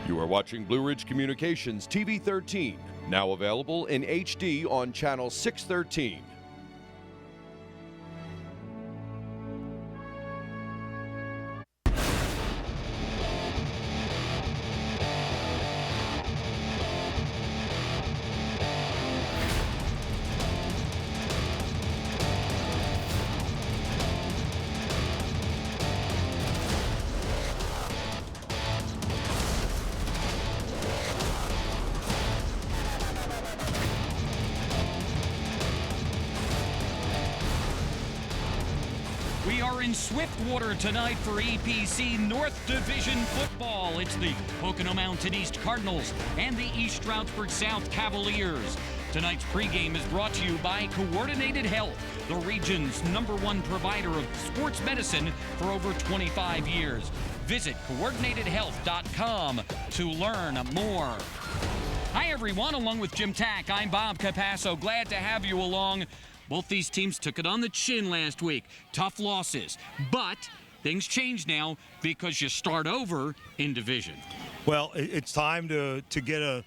You are watching Blue Ridge Communications TV 13, now available in HD on channel 613. We are in Swiftwater tonight for EPC North Division football. It's the Pocono Mountain East Cardinals and the East Stroudsburg South Cavaliers. Tonight's pregame is brought to you by Coordinated Health, the region's #1 provider of sports medicine for over 25 years. Visit coordinatedhealth.com to learn more. Hi, everyone. Along with Jim Tack, I'm Bob Capasso. Glad to have you along. Both these teams took it on the chin last week. Tough losses. But things change now because you start over in division. Well, it's time to get a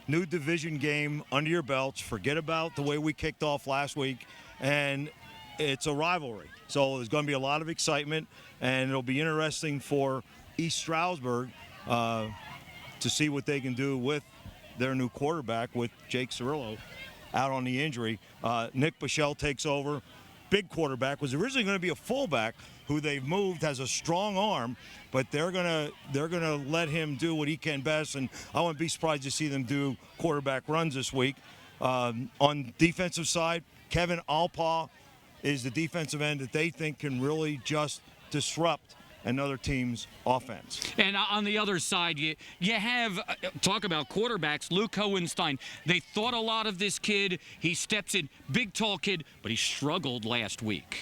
new division game under your belts. Forget about the way we kicked off last week. And it's a rivalry. So there's going to be a lot of excitement. And it'll be interesting for East Stroudsburg to see what they can do with their new quarterback, with Jake Cirillo out on the injury. Nick Bichelle takes over. Big quarterback, was originally going to be a fullback who they've moved, has a strong arm, but they're gonna let him do what he can best, and I wouldn't be surprised to see them do quarterback runs this week. On defensive side, Kevin Alpaugh is the defensive end that they think can really just disrupt another team's offense. And on the other side, you have, talk about quarterbacks, Luke Hohenstein. They thought a lot of this kid. He steps in, big, tall kid, but he struggled last week.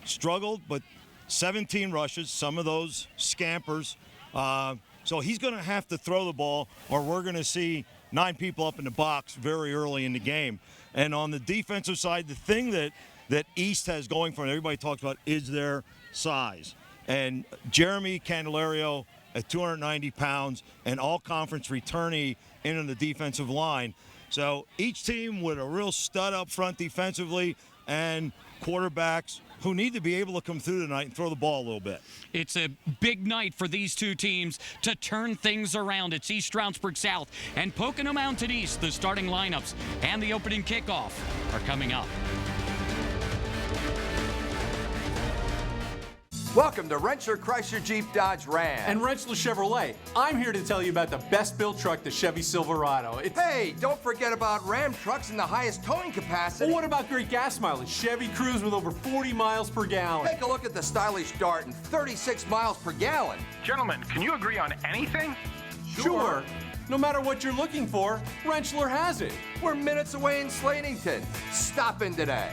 Struggled, but 17 rushes, some of those scampers. So he's going to have to throw the ball, or we're going to see 9 people up in the box very early in the game. And on the defensive side, the thing that East has going for it, everybody talks about, is their size. And Jeremy Candelario at 290 pounds, an all-conference returnee in on the defensive line. So each team with a real stud up front defensively and quarterbacks who need to be able to come through tonight and throw the ball a little bit. It's a big night for these two teams to turn things around. It's East Stroudsburg South and Pocono Mountain East. The starting lineups and the opening kickoff are coming up. Welcome to Rentschler Chrysler Jeep Dodge Ram. And Rentschler Chevrolet. I'm here to tell you about the best built truck, the Chevy Silverado. Hey, don't forget about Ram trucks and the highest towing capacity. Well, what about great gas mileage? Chevy Cruze with over 40 miles per gallon. Take a look at the stylish Dart and 36 miles per gallon. Gentlemen, can you agree on anything? Sure. No matter what you're looking for, Rentschler has it. We're minutes away in Slatington. Stop in today.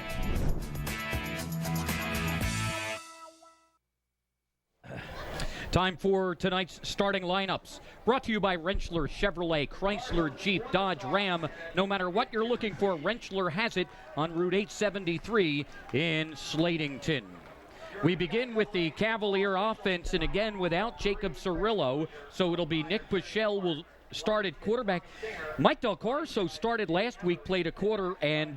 Time for tonight's starting lineups. Brought to you by Rentschler Chevrolet, Chrysler, Jeep, Dodge, Ram. No matter what you're looking for, Rentschler has it on Route 873 in Slatington. We begin with the Cavalier offense, and again without Jacob Cirillo, so it'll be Nick Bichelle will start at quarterback. Mike Del Corso started last week, played a quarter, and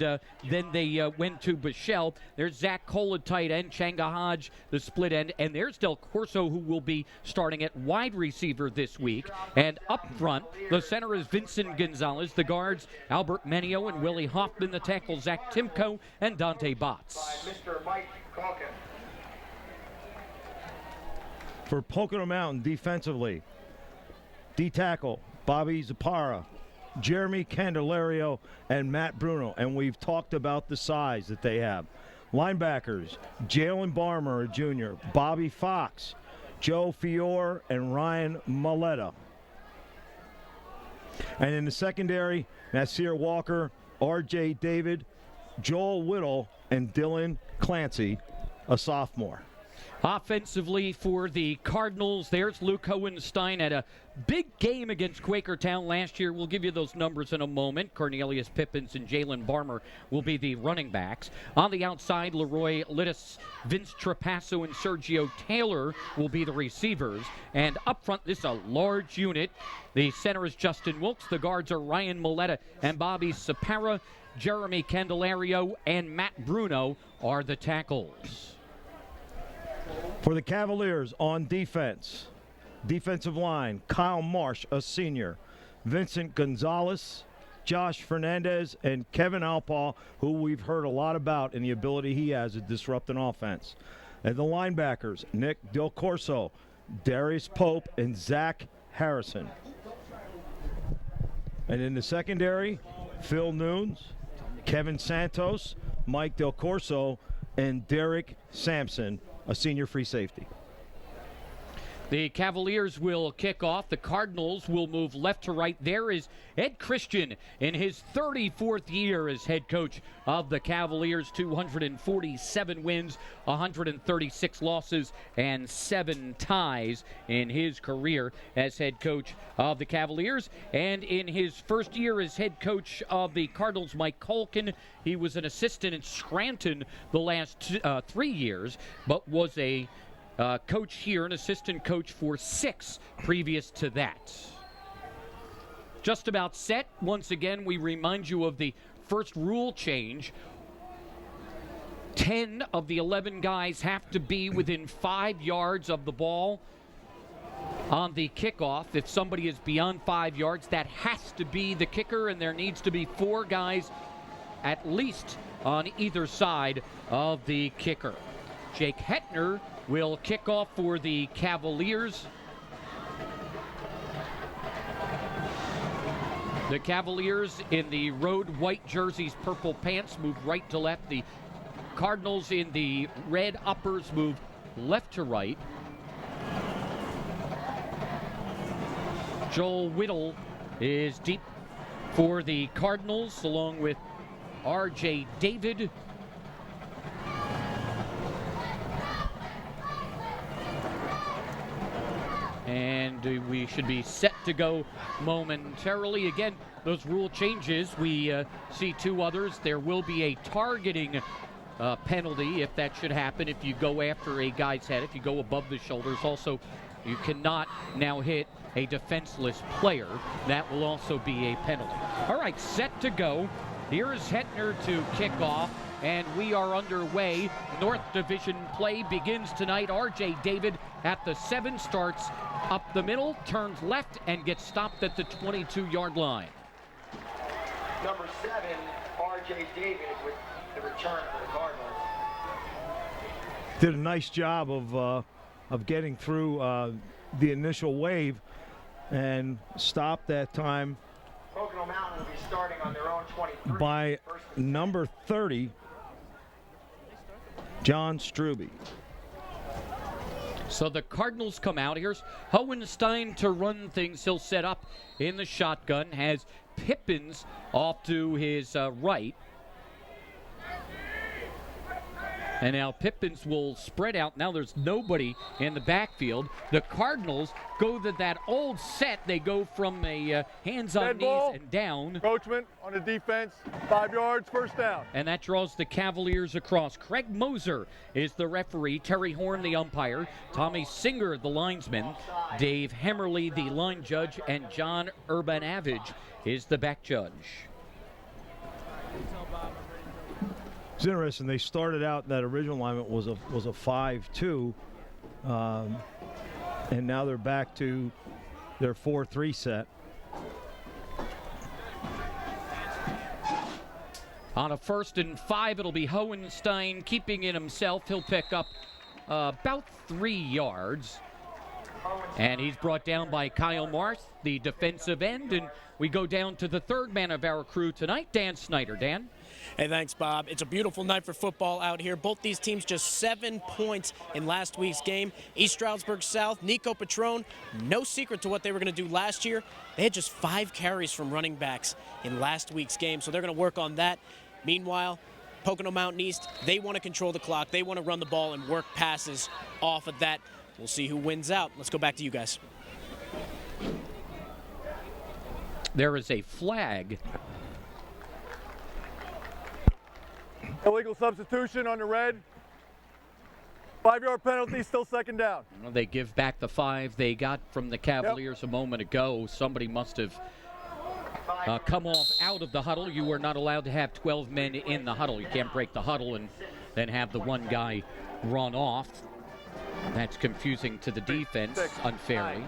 then they went to Bichelle. There's Zach Cole at tight end, Changa Hodge, the split end, and there's Del Corso, who will be starting at wide receiver this week. And up front, the center is Vincent Gonzalez, the guards, Albert Menio and Willie Hoffman, the tackle, Zach Timko and Dante Botts. Mr. Mike Calkin. For Pocono Mountain defensively, D-tackle, Bobby Zapara, Jeremy Candelario, and Matt Bruno. And we've talked about the size that they have. Linebackers, Jalen Barmer, a junior, Bobby Fox, Joe Fiore, and Ryan Maletta. And in the secondary, Nasir Walker, R.J. David, Joel Whittle, and Dylan Clancy, a sophomore. Offensively for the Cardinals, there's Luke Hohenstein at a big game against Quakertown last year. We'll give you those numbers in a moment. Cornelius Pippins and Jalen Barmer will be the running backs. On the outside, Leroy Littis, Vince Trapasso, and Sergio Taylor will be the receivers. And up front, this is a large unit. The center is Justin Wilkes. The guards are Ryan Milletta and Bobby Sapara. Jeremy Candelario and Matt Bruno are the tackles. For the Cavaliers on defense, defensive line, Kyle Marsh, a senior, Vincent Gonzalez, Josh Fernandez, and Kevin Alpaw, who we've heard a lot about in the ability he has to disrupt an offense. And the linebackers, Nick Del Corso, Darius Pope, and Zach Harrison. And in the secondary, Phil Nunes, Kevin Santos, Mike Del Corso, and Derek Sampson, a senior free safety. The Cavaliers will kick off. The Cardinals will move left to right. There is Ed Christian in his 34th year as head coach of the Cavaliers. 247 wins, 136 losses, and 7 ties in his career as head coach of the Cavaliers. And in his first year as head coach of the Cardinals, Mike Colkin, he was an assistant at Scranton the last 3 years, but was a coach here, an assistant coach for 6 previous to that. Just about set. Once again, we remind you of the first rule change. 10 of the 11 guys have to be within 5 yards of the ball on the kickoff. If somebody is beyond 5 yards, that has to be the kicker, and there needs to be 4 guys at least on either side of the kicker. Jake Hetner will kick off for the Cavaliers. The Cavaliers in the road white jerseys, purple pants, move right to left. The Cardinals in the red uppers move left to right. Joel Whittle is deep for the Cardinals, along with R.J. David. And we should be set to go momentarily. Again, those rule changes, we see 2 others. There will be a targeting penalty if that should happen, if you go after a guy's head, if you go above the shoulders. Also, you cannot now hit a defenseless player. That will also be a penalty. All right, set to go. Here is Hetner to kick off, and we are underway. North Division play begins tonight. R.J. David at the 7 starts up the middle, turns left, and gets stopped at the 22-yard line. Number 7, R.J. David with the return for the Cardinals. Did a nice job of getting through the initial wave and stopped that time Pocono Mountain will be starting on their own 23. by number 30, John Struby. So the Cardinals come out. Here's Hohenstein to run things. He'll set up in the shotgun. Has Pippins off to his right. And now Pippins will spread out. Now there's nobody in the backfield. The Cardinals go to that old set. They go from a hands on knees and down. Encroachment on the defense, 5 yards, first down. And that draws the Cavaliers across. Craig Moser is the referee. Terry Horn, the umpire. Tommy Singer, the linesman. Dave Hemmerly, the line judge. And John Urbanavage is the back judge. It's interesting. They started out, that original alignment was a 5-2, and now they're back to their 4-3 set. On a 1st and 5, it'll be Hohenstein keeping it himself. He'll pick up about 3 yards. And he's brought down by Kyle Marsh, the defensive end. And we go down to the 3rd man of our crew tonight, Dan Snyder. Dan? Hey, thanks, Bob. It's a beautiful night for football out here. Both these teams just 7 points in last week's game. East Stroudsburg South, Nico Petrone, no secret to what they were going to do last year. They had just 5 carries from running backs in last week's game, so they're going to work on that. Meanwhile, Pocono Mountain East, they want to control the clock. They want to run the ball and work passes off of that. We'll see who wins out. Let's go back to you guys. There is a flag. Illegal substitution on the red. 5-yard penalty, still second down. They give back the 5 they got from the Cavaliers a moment ago. Somebody must have come off out of the huddle. You are not allowed to have 12 men in the huddle. You can't break the huddle and then have the one guy run off. That's confusing to the defense unfairly.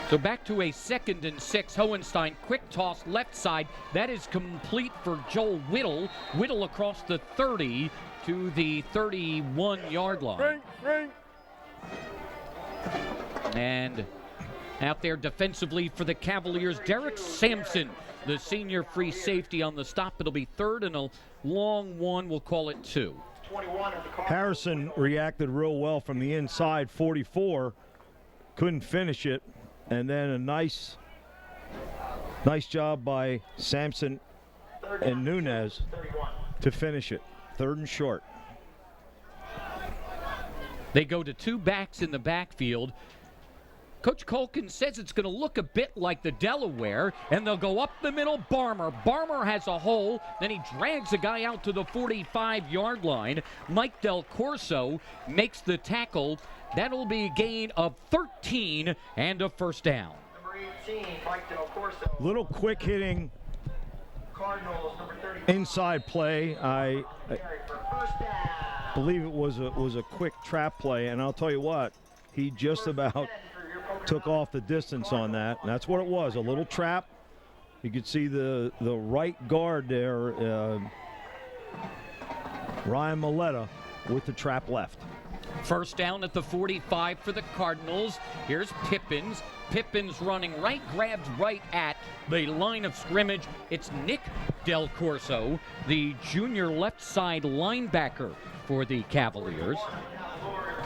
So back to a 2nd and 6. Hohenstein, quick toss left side. That is complete for Joel Whittle. Whittle across the 30 to the 31-yard line. Ring. And out there defensively for the Cavaliers, Derek Sampson, the senior free safety on the stop. It'll be 3rd and a long one. We'll call it 2. Harrison reacted real well from the inside, 44. Couldn't finish it. And then a nice job by Sampson and Nunez to finish it. 3rd and short. They go to 2 backs in the backfield. Coach Colkin says it's going to look a bit like the Delaware, and they'll go up the middle. Barmer has a hole. Then he drags a guy out to the 45-yard line. Mike Del Corso makes the tackle. That'll be a gain of 13 and a first down. Number 18, Mike Del Corso. Little quick hitting Cardinals, number 35. inside play. I believe it was a quick trap play, and I'll tell you what, he just about took off the distance on that. And that's what it was, a little trap. You could see the right guard there, Ryan Maletta, with the trap left. First down at the 45 for the Cardinals. Here's Pippins. Pippins running right, grabs right at the line of scrimmage. It's Nick Del Corso, the junior left side linebacker for the Cavaliers.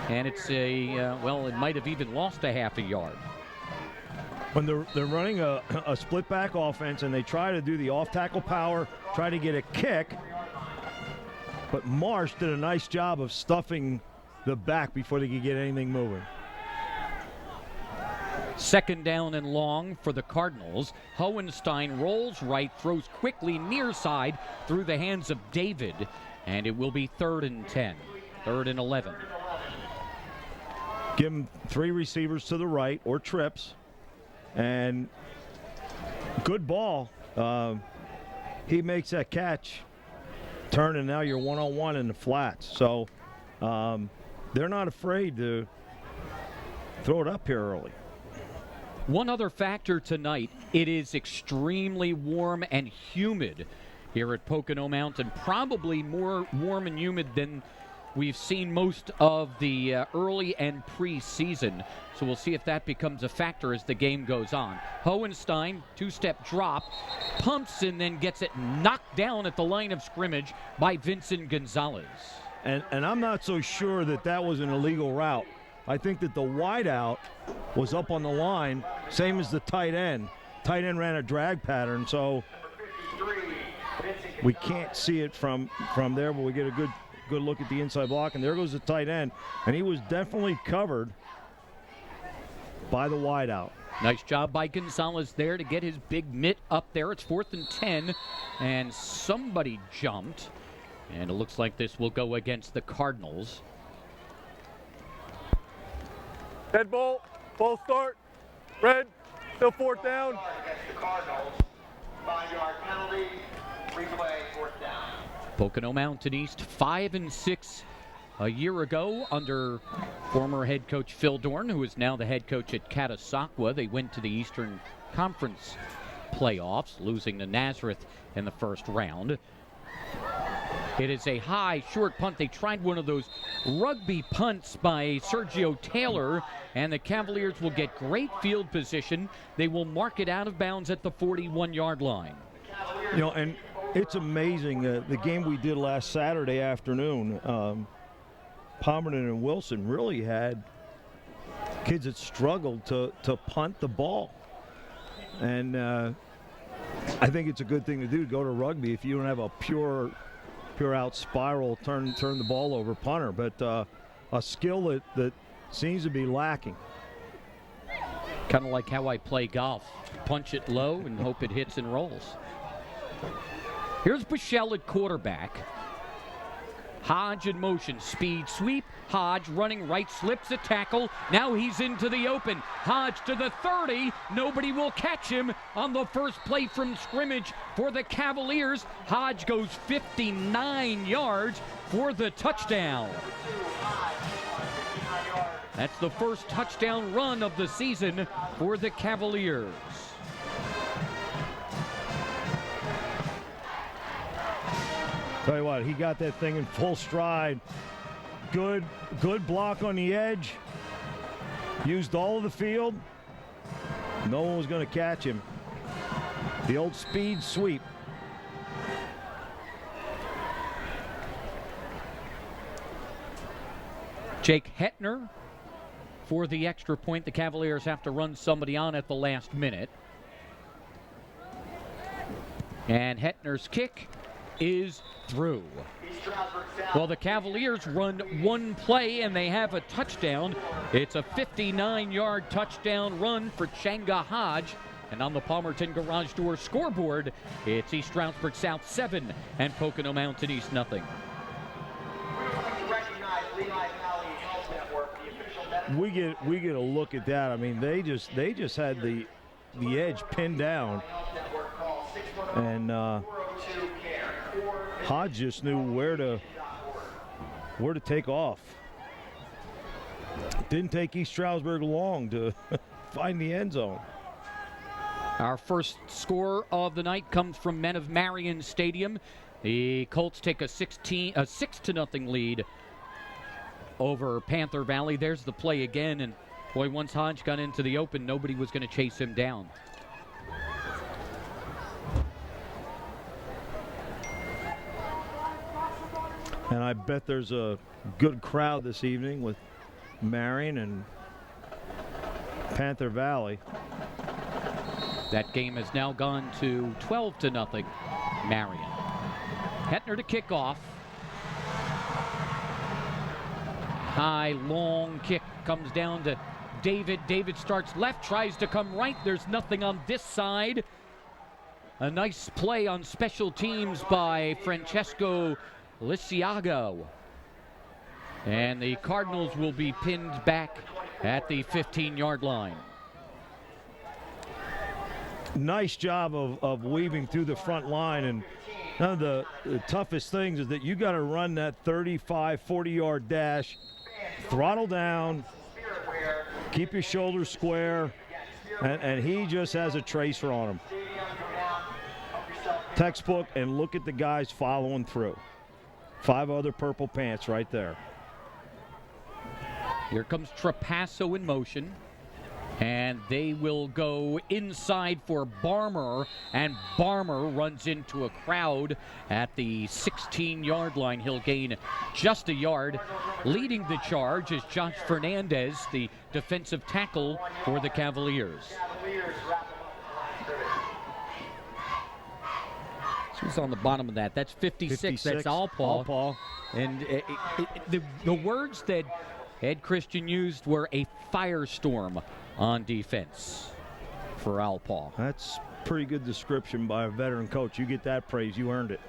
And it's it might have even lost a half a yard. When they're running a split back offense and they try to do the off tackle power, try to get a kick, but Marsh did a nice job of stuffing the back before they could get anything moving. 2nd down and long for the Cardinals. Hohenstein rolls right, throws quickly near side through the hands of David, and it will be 3rd and 10, 3rd and 11. Give him 3 receivers to the right, or trips, and good ball. He makes that catch, turn, and now you're one-on-one in the flats. So they're not afraid to throw it up here early. One other factor tonight, it is extremely warm and humid here at Pocono Mountain, probably more warm and humid than we've seen most of the early and preseason. So we'll see if that becomes a factor as the game goes on. Hohenstein, 2-step drop, pumps and then gets it knocked down at the line of scrimmage by Vincent Gonzalez. And I'm not so sure that was an illegal route. I think that the wideout was up on the line, same as the tight end. Tight end ran a drag pattern, so we can't see it from there, but we get a good look at the inside block, and there goes the tight end, and he was definitely covered by the wideout. Nice job by Gonzalez there to get his big mitt up there. It's 4th and 10, and somebody jumped, and it looks like this will go against the Cardinals. Dead ball, false start, red, still 4th down. Against the Cardinals, 5-yard penalty, replay, 4th down. Pocono Mountain East 5-6 a year ago under former head coach Phil Dorn, who is now the head coach at Catasauqua. They went to the Eastern Conference playoffs, losing to Nazareth in the first round. It is a high, short punt. They tried one of those rugby punts by Sergio Taylor, and the Cavaliers will get great field position. They will mark it out of bounds at the 41-yard line. You know, and it's amazing, the game we did last Saturday afternoon, Pomerton and Wilson really had kids that struggled to punt the ball. And I think it's a good thing to do, go to rugby if you don't have a pure out spiral, turn the ball over punter, but a skill that seems to be lacking. Kind of like how I play golf. Punch it low and hope it hits and rolls. Here's Bichelle at quarterback. Hodge in motion, speed sweep. Hodge running right, slips a tackle. Now he's into the open. Hodge to the 30. Nobody will catch him on the first play from scrimmage for the Cavaliers. Hodge goes 59 yards for the touchdown. That's the first touchdown run of the season for the Cavaliers. Tell you what, he got that thing in full stride. Good block on the edge. Used all of the field. No one was going to catch him. The old speed sweep. Jake Hetner for the extra point. The Cavaliers have to run somebody on at the last minute. And Hetner's kick is through. Well, the Cavaliers run one play and they have a touchdown. It's a 59-yard touchdown run for Changa Hodge. And on the Palmerton Garage Door scoreboard, it's East Stroudsburg South 7 and Pocono Mountain East nothing. We get a look at that. I mean, they just had the edge pinned down, and Hodge just knew where to take off. Didn't take East Stroudsburg long to find the end zone. Our first score of the night comes from Men of Marion Stadium. The Colts take a 6-0 lead over Panther Valley. There's the play again, and boy, once Hodge got into the open, nobody was going to chase him down. And I bet there's a good crowd this evening with Marion and Panther Valley. That game has now gone to 12-0 Marion. Hetner to kick off. High, long kick comes down to David. David starts left, tries to come right. There's nothing on this side. A nice play on special teams by Francesco Lisiago. And the Cardinals will be pinned back at the 15-yard line. Nice job of weaving through the front line, and one of the toughest things is that you got to run that 35, 40-yard dash, throttle down, keep your shoulders square, and he just has a tracer on him. Textbook, and look at the guys following through. 5 other purple pants right there. Here comes Trapasso in motion. And they will go inside for Barmer, and Barmer runs into a crowd at the 16-yard line. He'll gain just a yard. Leading the charge is Josh Fernandez, the defensive tackle for the Cavaliers. Who's on the bottom of that? That's 56. That's Alpaw. And the words that Ed Christian used were a firestorm on defense for Alpaw. That's pretty good description by a veteran coach. You get that praise, you earned it.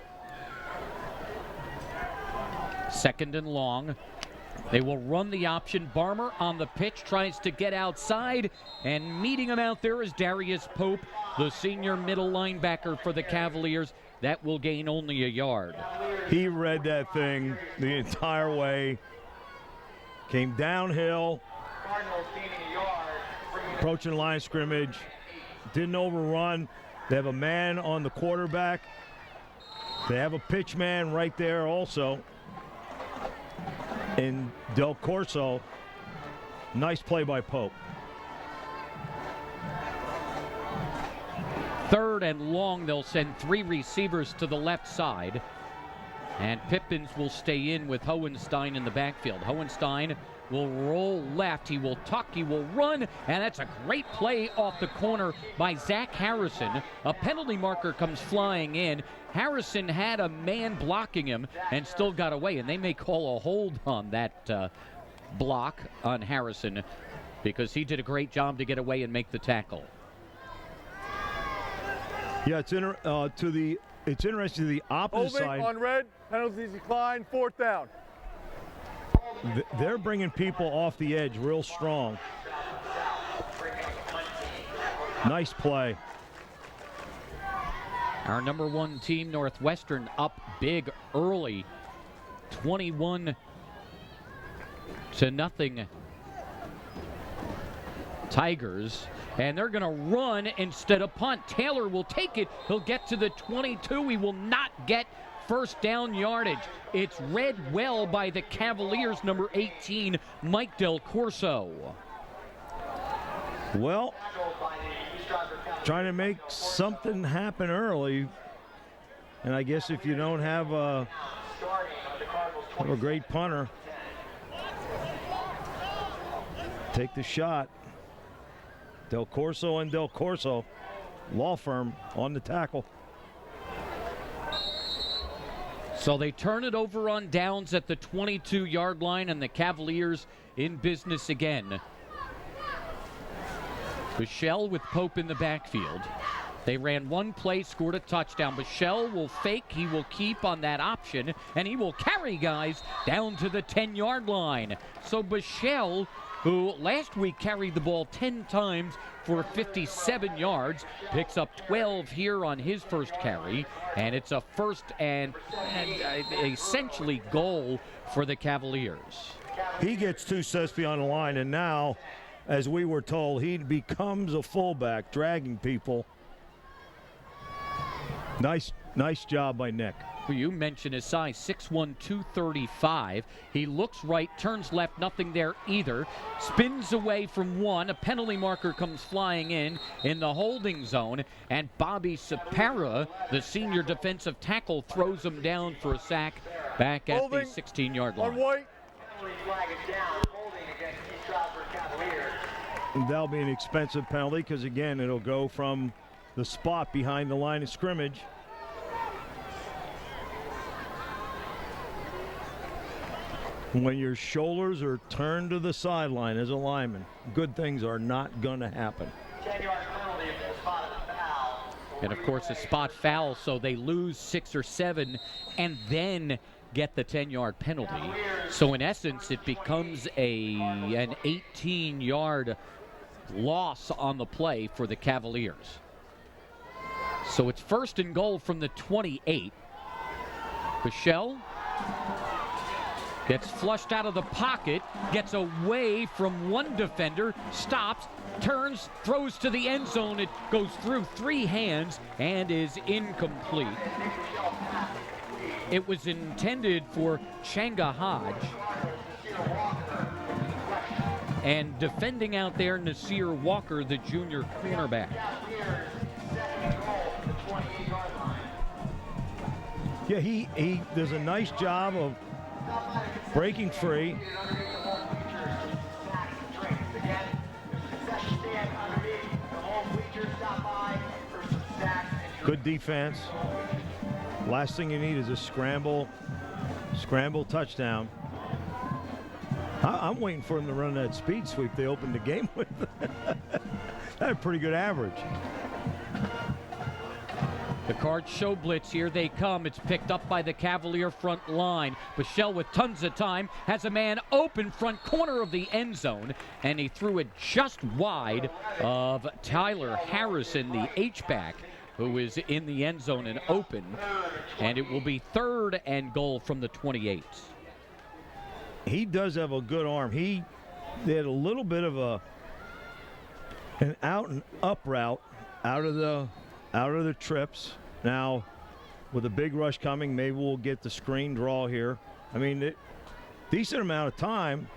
2nd and long. They will run the option. Barmer on the pitch, tries to get outside, and meeting him out there is Darius Pope, the senior middle linebacker for the Cavaliers. That will gain only a yard. He read that thing the entire way. Came downhill, approaching the line of scrimmage, didn't overrun. They have a man on the quarterback. They have a pitch man right there also in Del Corso. Nice play by Pope. 3rd and long. They'll send 3 receivers to the left side. And Pippins will stay in with Hohenstein in the backfield. Hohenstein will roll left. He will tuck. He will run. And that's a great play off the corner by Zach Harrison. A penalty marker comes flying in. Harrison had a man blocking him and still got away. And they may call a hold on that block on Harrison because he did a great job to get away and make the tackle. Yeah, it's interesting. The opposite Holding side. on red, penalties decline, 4th down. They're bringing people off the edge real strong. Nice play. Our number 1 team, Northwestern, up big early, 21-0. Tigers, and they're going to run instead of punt. Taylor will take it. He'll get to the 22. He will not get first down yardage. It's read well by the Cavaliers, number 18, Mike Del Corso. Well, trying to make something happen early, and I guess if you don't have a great punter, take the shot. Del Corso and Del Corso, law firm, on the tackle. So they turn it over on downs at the 22-yard line, and the Cavaliers in business again. Bichelle with Pope in the backfield. They ran one play, scored a touchdown. Bichelle will fake. He will keep on that option, and he will carry guys down to the 10-yard line. So Bichelle, who last week carried the ball 10 times for 57 yards, picks up 12 here on his first carry, and it's a first and essentially goal for the Cavaliers. He gets 2 sets beyond the line, and now, as we were told, he becomes a fullback, dragging people. Nice job by Nick. You mentioned his size, 6'1", 235. He looks right, turns left, nothing there either. Spins away from one. A penalty marker comes flying in the holding zone. And Bobby Sapara, the senior defensive tackle, throws him down for a sack back at the 16-yard line. On white. That'll be an expensive penalty because, again, it'll go from the spot behind the line of scrimmage. When your shoulders are turned to the sideline as a lineman, good things are not going to happen. 10-yard penalty if it's spotted a foul. And, of course, a spot foul, so they lose 6 or 7 and then get the 10-yard penalty. So, in essence, it becomes an 18-yard loss on the play for the Cavaliers. So it's first and goal from the 28. Bichelle gets flushed out of the pocket, gets away from one defender, stops, turns, throws to the end zone. It goes through 3 hands and is incomplete. It was intended for Changa Hodge. And defending out there, Nasir Walker, the junior cornerback. Yeah, he does a nice job of breaking free. Good defense. Last thing you need is a scramble touchdown. I'm waiting for him to run that speed sweep they opened the game with. That's a pretty good average. The Cards show blitz, here they come. It's picked up by the Cavalier front line. Bichelle with tons of time has a man open front corner of the end zone, and he threw it just wide of Tyler Harrison, the H-back, who is in the end zone and open. And it will be 3rd and goal from the 28. He does have a good arm. They had a little bit of an out and up route out of the trips. Now, with a big rush coming, maybe we'll get the screen draw here. I mean, decent amount of time.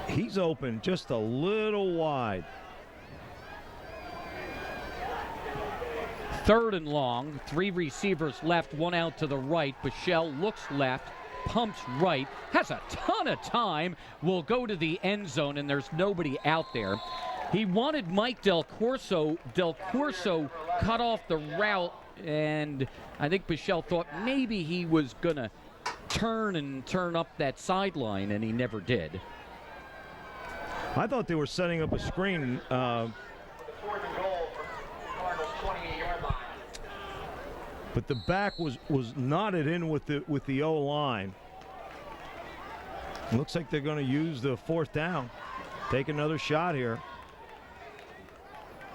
He's open just a little wide. Third and long, 3 receivers left, 1 out to the right. Bichelle looks left, pumps right, has a ton of time, will go to the end zone, and there's nobody out there. He wanted Mike Del Corso. Del Corso cut off the route, and I think Bichelle thought maybe he was going to turn up that sideline, and he never did. I thought they were setting up a screen. 4th and goal from Cardinals 28-yard line. But the back was knotted in with the O-line. Looks like they're going to use the 4th down. Take another shot here.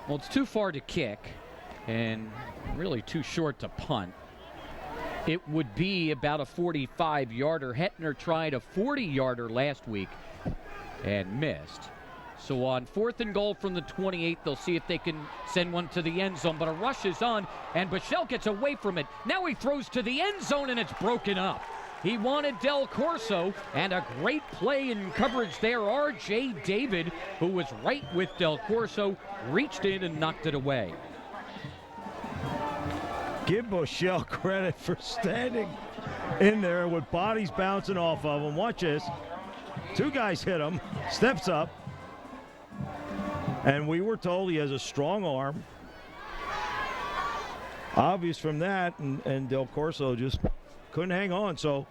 Well, it's too far to kick and really too short to punt. It would be about a 45-yarder. Hetner tried a 40-yarder last week and missed. So on 4th and goal from the 28, they'll see if they can send one to the end zone. But a rush is on, and Bichelle gets away from it. Now he throws to the end zone, and it's broken up. He wanted Del Corso, and a great play in coverage there. R.J. David, who was right with Del Corso, reached in and knocked it away. Give Bichelle credit for standing in there with bodies bouncing off of him. Watch this. 2 guys hit him, steps up, and we were told he has a strong arm. Obvious from that, and Del Corso just couldn't hang on. So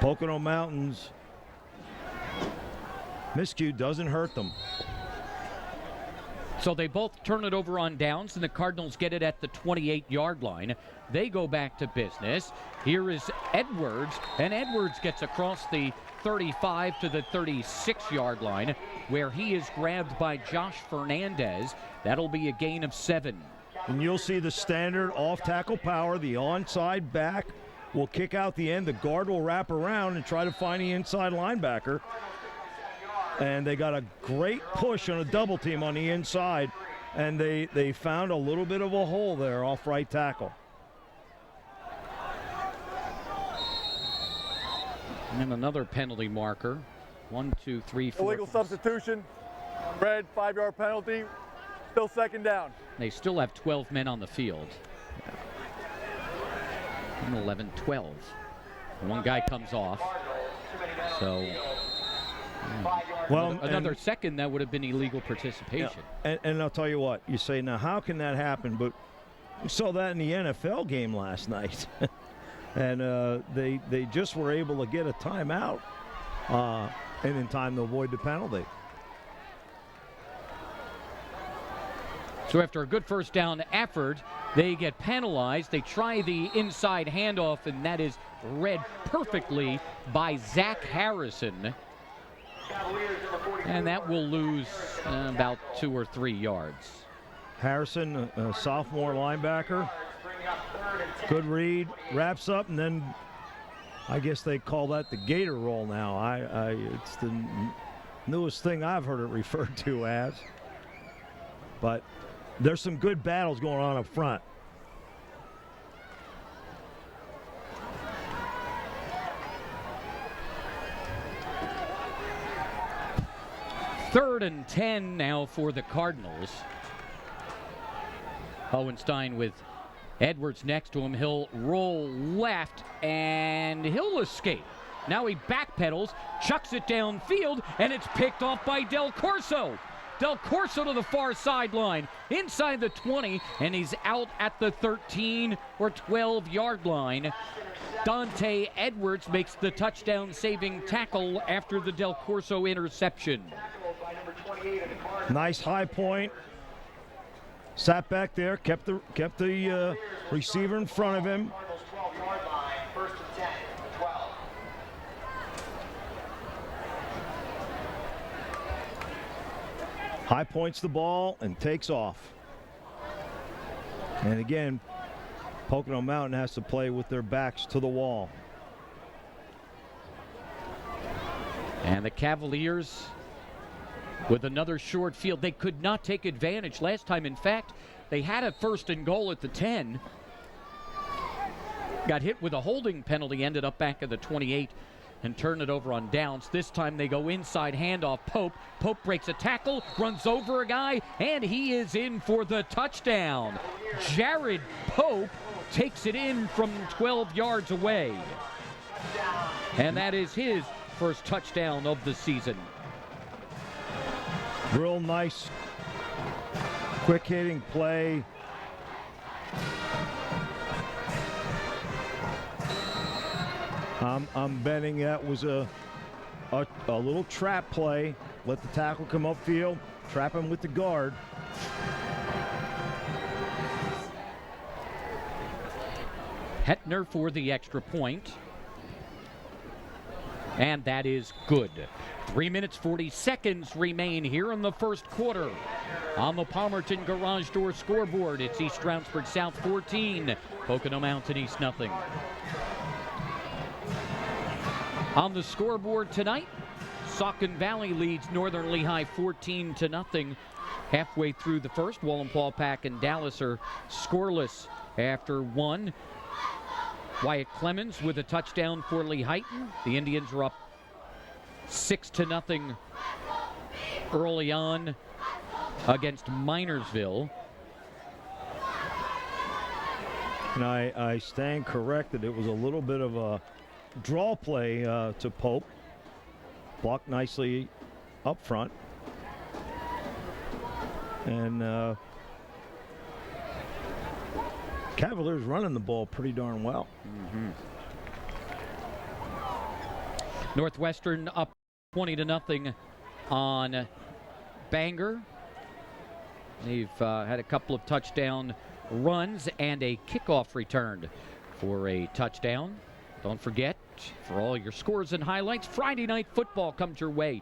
Pocono Mountains miscue doesn't hurt them. So they both turn it over on downs, and the Cardinals get it at the 28-yard line. They go back to business. Here is Edwards, and Edwards gets across the 35 to the 36-yard line, where he is grabbed by Josh Fernandez. That'll be a gain of 7. And you'll see the standard off-tackle power. The onside back will kick out the end. The guard will wrap around and try to find the inside linebacker. And they got a great push on a double team on the inside, and they found a little bit of a hole there off right tackle. And another penalty marker. 1, 2, 3, 4. Illegal substitution. Red, 5-yard penalty. Still 2nd down. They still have 12 men on the field. And 11, 12. One guy comes off. So well, another second, that would have been illegal participation. Yeah, and I'll tell you what, you say, now how can that happen? But we saw that in the NFL game last night. And they just were able to get a timeout and in time to avoid the penalty. So after a good first down effort, they get penalized. They try the inside handoff, and that is read perfectly by Zach Harrison. And that will lose about 2 or 3 yards. Harrison, a sophomore linebacker. Good read, wraps up, and then I guess they call that the Gator roll now. It's the newest thing I've heard it referred to as. But there's some good battles going on up front. Third and 10 now for the Cardinals. Hohenstein with Edwards next to him. He'll roll left, and he'll escape. Now he backpedals, chucks it downfield, and it's picked off by Del Corso. Del Corso to the far sideline, inside the 20, and he's out at the 13 or 12-yard line. Dante Edwards makes the touchdown-saving tackle after the Del Corso interception. Nice high point. Sat back there, kept the receiver in front of him. High points the ball and takes off. And again, Pocono Mountain has to play with their backs to the wall. And the Cavaliers with another short field. They could not take advantage last time. In fact, they had a 1st and goal at the 10. Got hit with a holding penalty, ended up back at the 28. and turn it over on downs. This time they go inside, handoff Pope. Pope breaks a tackle, runs over a guy, and he is in for the touchdown. Jared Pope takes it in from 12 yards away. And that is his first touchdown of the season. Real nice, quick-hitting play. I'm betting that was a little trap play. Let the tackle come upfield, trap him with the guard. Hetner for the extra point. And that is good. 3 minutes, 40 seconds remain here in the first quarter. On the Palmerton Garage Door scoreboard, it's East Stroudsburg South 14, Pocono Mountain East nothing. On the scoreboard tonight, Saucon Valley leads Northern Lehigh 14-0. Halfway through the first, Wallenpaupack and Dallas are scoreless after one. Wyatt Clemens with a touchdown for Lehighton. The Indians are up 6-0 early on against Minersville. And I stand corrected. It was a little bit of a draw play to Pope. Blocked nicely up front. And Cavaliers running the ball pretty darn well. Mm-hmm. Northwestern up 20-0 on Bangor. They've had a couple of touchdown runs and a kickoff returned for a touchdown. Don't forget, for all your scores and highlights, Friday night football comes your way.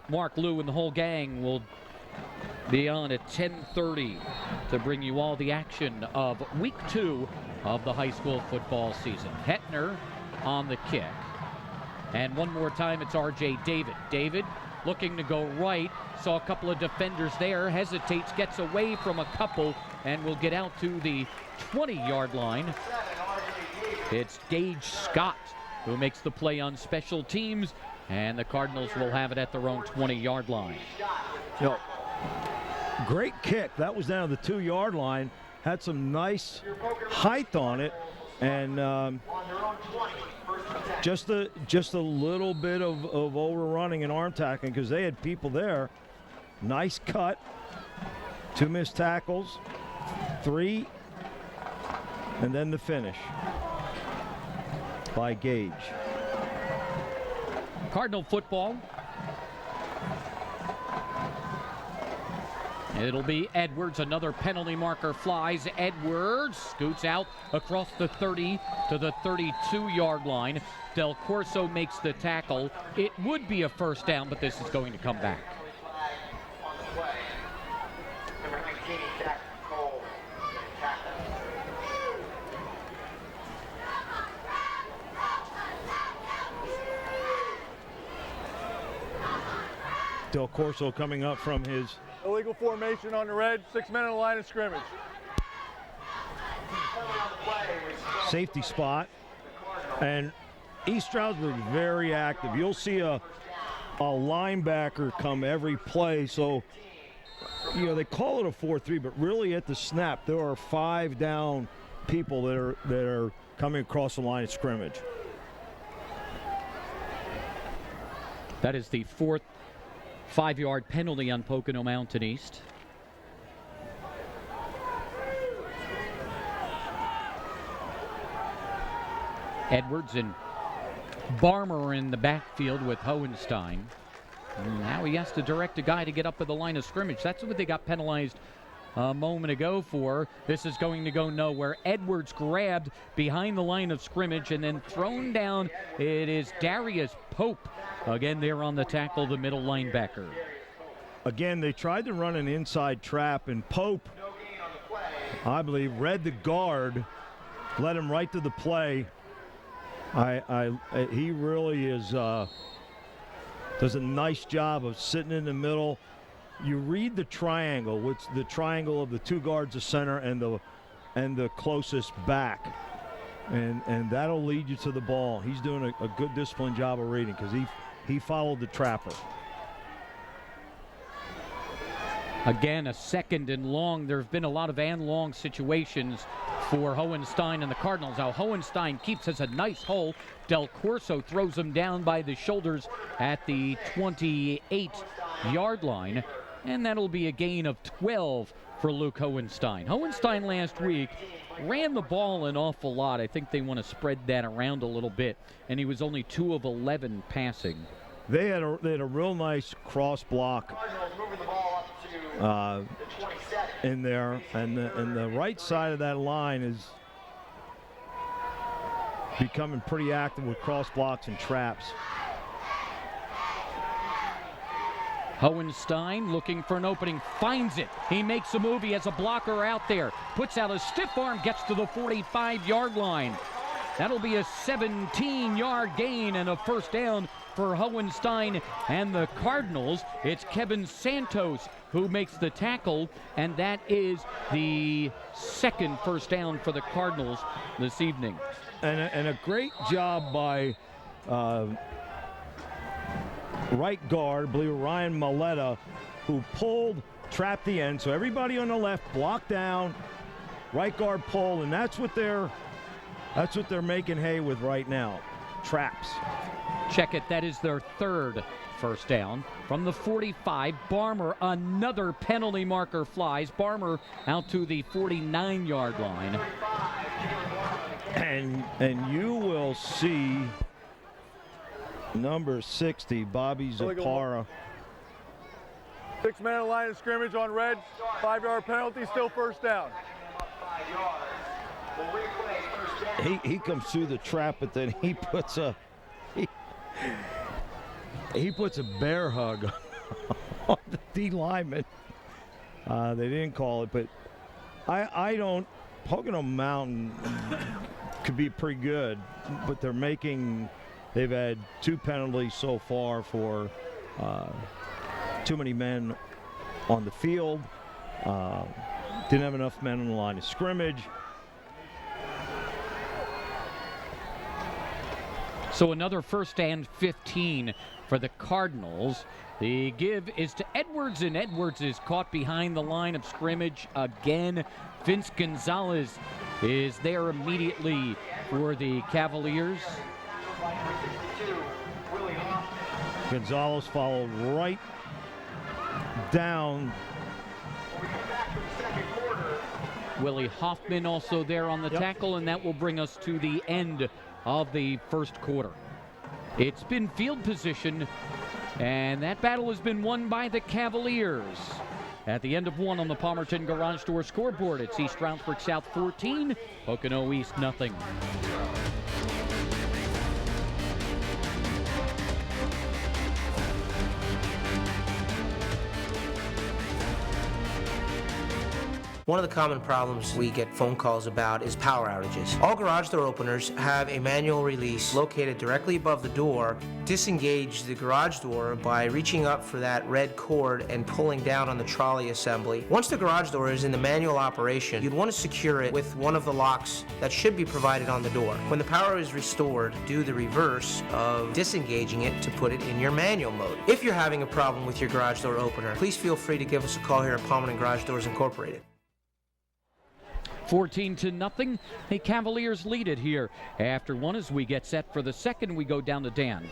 Mark Lou and the whole gang will be on at 10:30 to bring you all the action of week 2 of the high school football season. Hetner on the kick. And one more time, it's R.J. David. David looking to go right. Saw a couple of defenders there. Hesitates, gets away from a couple, and will get out to the 20-yard line. It's Gage Scott who makes the play on special teams, and the Cardinals will have it at their own 20-yard line. You know, great kick. That was down to the 2-yard line. Had some nice height on it, and just a little bit of overrunning and arm tackling because they had people there. Nice cut. 2 missed tackles. 3. And then the finish by Gage. Cardinal football. It'll be Edwards. Another penalty marker flies. Edwards scoots out across the 30 to the 32-yard line. Del Corso makes the tackle. It would be a first down, but this is going to come back. Del Corso coming up from his illegal formation on the red, 6 men on the line of scrimmage. safety spot. And East Stroudsburg very active. You'll see a linebacker come every play. So, you know, they call it a 4-3, but really at the snap, there are 5 down people that are coming across the line of scrimmage. That is the 4th 5-yard penalty on Pocono Mountain East. Edwards and Barmer in the backfield with Hohenstein. And now he has to direct a guy to get up to the line of scrimmage. That's what they got penalized a moment ago for. This is going to go nowhere. Edwards grabbed behind the line of scrimmage and then thrown down. It is Darius Pope. Again, there on the tackle, the middle linebacker. Again, they tried to run an inside trap, and Pope, I believe, read the guard, led him right to the play. He really is does a nice job of sitting in the middle. You read the triangle, which the triangle of the 2 guards, the center, and the closest back. and that'll lead you to the ball. He's doing a good disciplined job of reading because he followed the trapper. Again, a second and long. There have been a lot of and long situations for Hohenstein and the Cardinals. Now Hohenstein keeps us a nice hole. Del Corso throws him down by the shoulders at the 28-yard line, and that'll be a gain of 12 for Luke Hohenstein. Hohenstein last week ran the ball an awful lot. I think they want to spread that around a little bit, and he was only 2 of 11 passing. They had a real nice cross block in there, and the right side of that line is becoming pretty active with cross blocks and traps. Hohenstein looking for an opening, finds it. He makes a move. He has a blocker out there. Puts out a stiff arm, gets to the 45-yard line. That'll be a 17-yard gain and a first down for Hohenstein and the Cardinals. It's Kevin Santos who makes the tackle, and that is the second first down for the Cardinals this evening. And a great job by right guard, I believe Ryan Maletta, who trapped the end. So everybody on the left blocked down, right guard pulled, and that's what they're making hay with right now. Traps. Check it. That is their third first down. From the 45, Barmer, another penalty marker flies. Barmer out to the 49-yard line. And you will see number 60, Bobby Zapara. 6-man line of scrimmage on red. 5-yard penalty, still first down. He comes through the trap, but then he puts a bear hug on the D lineman. They didn't call it, but I don't. Pocono Mountain could be pretty good, but they've had 2 penalties so far for too many men on the field. Didn't have enough men on the line of scrimmage. So another first and 15 for the Cardinals. The give is to Edwards, and Edwards is caught behind the line of scrimmage again. Vince Gonzalez is there immediately for the Cavaliers. Gonzalez followed right down. Willie Hoffman also there on the tackle, and that will bring us to the end of the first quarter. It's been field position, and that battle has been won by the Cavaliers. At the end of one on the Palmerton Garage Door scoreboard, it's East Stroudsburg South 14, Pocono East nothing. One of the common problems we get phone calls about is power outages. All garage door openers have a manual release located directly above the door. Disengage the garage door by reaching up for that red cord and pulling down on the trolley assembly. Once the garage door is in the manual operation, you'd want to secure it with one of the locks that should be provided on the door. When the power is restored, do the reverse of disengaging it to put it in your manual mode. If you're having a problem with your garage door opener, please feel free to give us a call here at Palmerton Garage Doors Incorporated. 14-0. The Cavaliers lead it here. After one, as we get set for the second, we go down to Dan.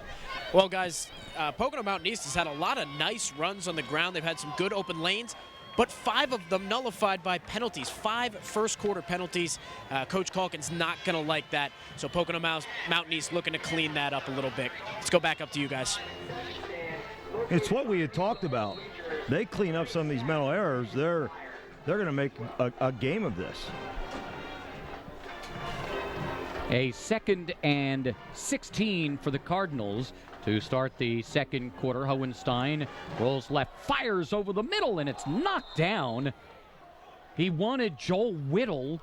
Well, guys, Pocono Mountain East has had a lot of nice runs on the ground. They've had some good open lanes, but 5 of them nullified by penalties. 5 first-quarter penalties. Coach Calkins not going to like that, so Pocono Mountain East looking to clean that up a little bit. Let's go back up to you guys. It's what we had talked about. They clean up some of these mental errors. They're going to make a game of this. A 2nd and 16 for the Cardinals to start the second quarter. Hohenstein rolls left, fires over the middle, and it's knocked down. He wanted Joel Whittle,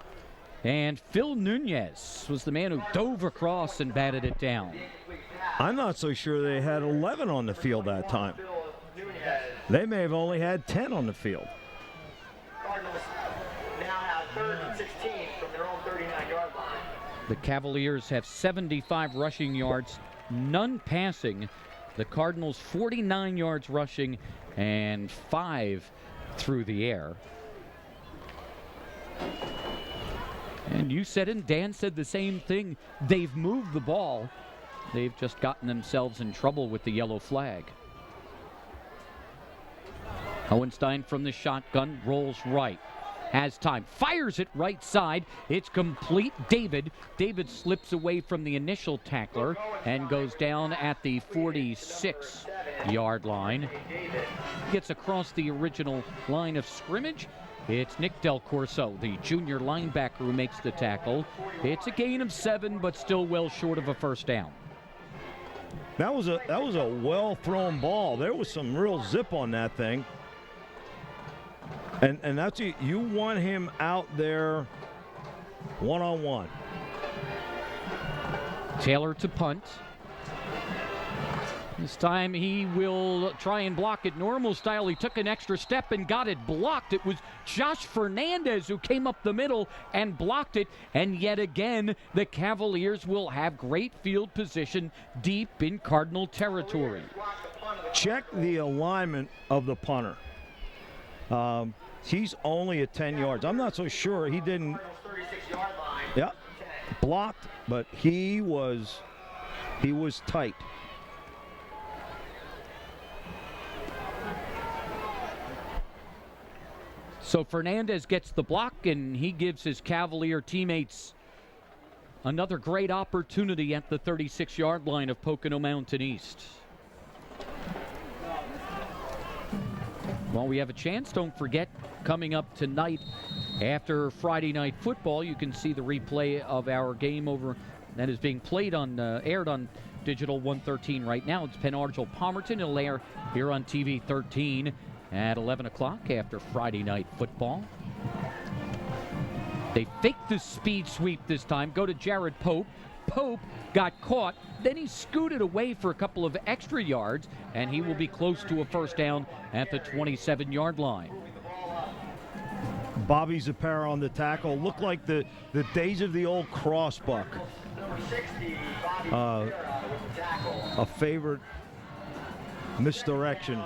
and Phil Nunez was the man who dove across and batted it down. I'm not so sure they had 11 on the field that time. They may have only had 10 on the field. Cardinals now have 3rd and 16 from their own 39-yard line. The Cavaliers have 75 rushing yards, none passing. The Cardinals 49 yards rushing and 5 through the air. And you said it, and Dan said the same thing. They've moved the ball. They've just gotten themselves in trouble with the yellow flag. Hohenstein from the shotgun rolls right. Has time, fires it right side. It's complete. David slips away from the initial tackler and goes down at the 46-yard line. Gets across the original line of scrimmage. It's Nick Del Corso, the junior linebacker, who makes the tackle. It's a gain of 7, but still well short of a first down. That was a well-thrown ball. There was some real zip on that thing. And that's it. You want him out there one-on-one. Taylor to punt. This time he will try and block it normal style. He took an extra step and got it blocked. It was Josh Fernandez who came up the middle and blocked it. And yet again, the Cavaliers will have great field position deep in Cardinal territory. Check the alignment of the punter. He's only at 10 yards. I'm not so sure he didn't. Yeah, blocked, but he was tight. So Fernandez gets the block, and he gives his Cavalier teammates another great opportunity at the 36-yard line of Pocono Mountain East. While we have a chance, don't forget, coming up tonight after Friday Night Football, you can see the replay of our game over that is being played on, aired on Digital 113 right now. It's Penn Argyle Palmerton. It'll air here on TV 13 at 11 o'clock after Friday Night Football. They faked the speed sweep this time. Go to Jared Pope. Pope got caught. Then he scooted away for a couple of extra yards, and he will be close to a first down at the 27-yard line. Bobby Zappara on the tackle. Looked like the days of the old crossbuck. A favorite misdirection.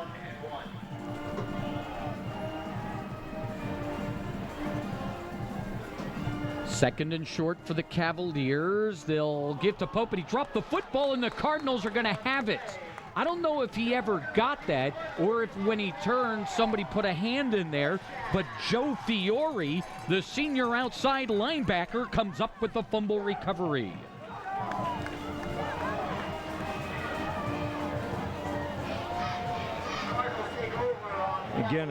Second and short for the Cavaliers. They'll give to Pope, but he dropped the football, and the Cardinals are going to have it. I don't know if he ever got that, or if when he turned, somebody put a hand in there, but Joe Fiore, the senior outside linebacker, comes up with the fumble recovery. Again,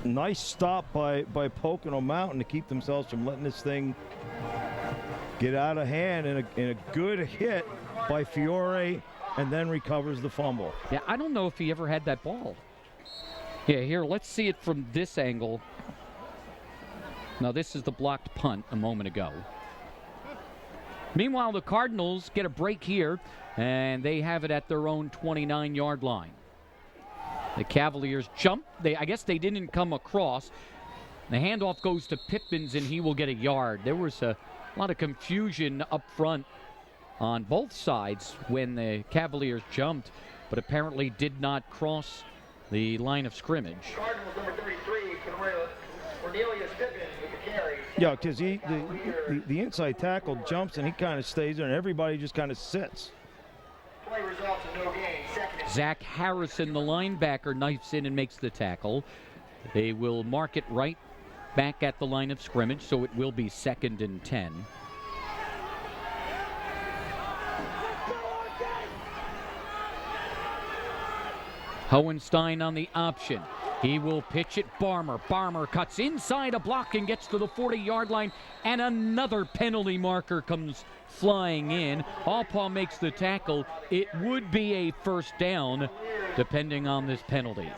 nice stop by Pocono Mountain to keep themselves from letting this thing get out of hand, and a good hit by Fiore, and then recovers the fumble. Yeah, I don't know if he ever had that ball. Yeah, here, let's see it from this angle. Now, this is the blocked punt a moment ago. Meanwhile, the Cardinals get a break here, and they have it at their own 29-yard line. The Cavaliers jump. I guess they didn't come across. The handoff goes to Pippins, and he will get a yard. There was a lot of confusion up front on both sides when the Cavaliers jumped, but apparently did not cross the line of scrimmage. Cardinals number 33, Cornelius Pippins with the carry. Yeah, because the inside tackle jumps, and he kind of stays there, and everybody just kind of sits. Play results in no gain. Zach Harrison, the linebacker, knifes in and makes the tackle. They will mark it right back at the line of scrimmage, so it will be 2nd and 10. Hohenstein on the option. He will pitch it. Barmer. Barmer cuts inside a block and gets to the 40-yard line, and another penalty marker comes flying in. Allpaw makes the tackle. It would be a first down, depending on this penalty.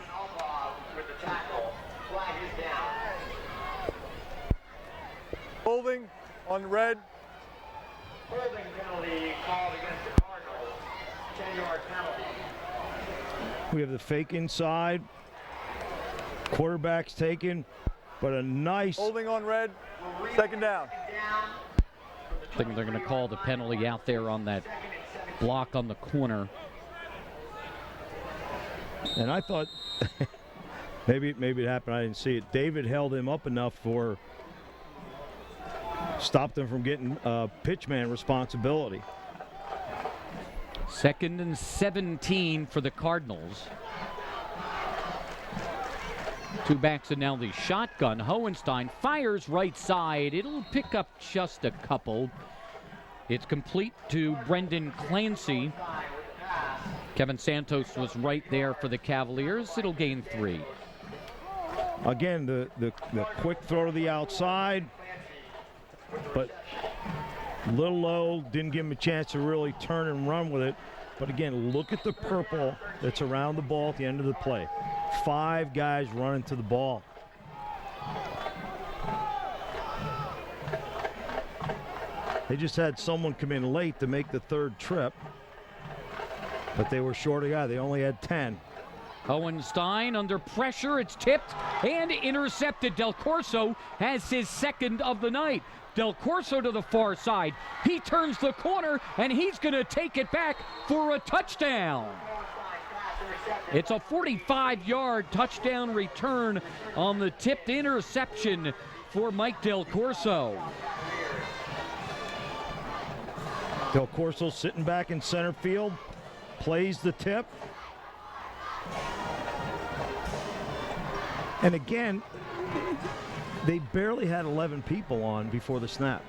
Holding on red. Holding penalty called against the Cardinals. 10-yard penalty. We have the fake inside. Quarterback's taken. but a nice. Holding on red. Second down. I think they're going to call the penalty out there on that block on the corner. And I thought maybe it happened. I didn't see it. David held him up enough for stopped him from getting pitchman responsibility. 2nd and 17 for the Cardinals. Two backs and now the shotgun. Hohenstein fires right side. It'll pick up just a couple. It's complete to Brendan Clancy. Kevin Santos was right there for the Cavaliers. It'll gain 3. Again, the quick throw to the outside, but a little low. Didn't give him a chance to really turn and run with it. But again, look at the purple that's around the ball at the end of the play. 5 guys running to the ball. They just had someone come in late to make the 3rd trip, but they were short a guy. They only had 10. Hohenstein under pressure. It's tipped and intercepted. Del Corso has his 2nd of the night. Del Corso to the far side. He turns the corner, and he's going to take it back for a touchdown. It's a 45-yard touchdown return on the tipped interception for Mike Del Corso. Del Corso sitting back in center field, plays the tip. And again, they barely had 11 people on before the snap.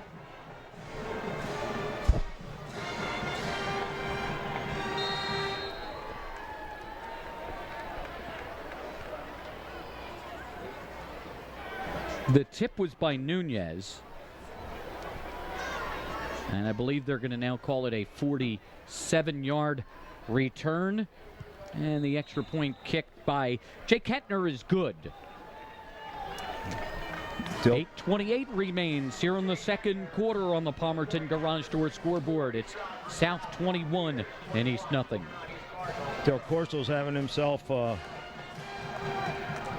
The tip was by Nunez. And I believe they're going to now call it a 47-yard return. And the extra point kicked by Jake Kettner is good. 8:28 remains here in the 2nd quarter on the Palmerton Garage Door scoreboard. It's South 21 and East nothing. Del Corso's having himself a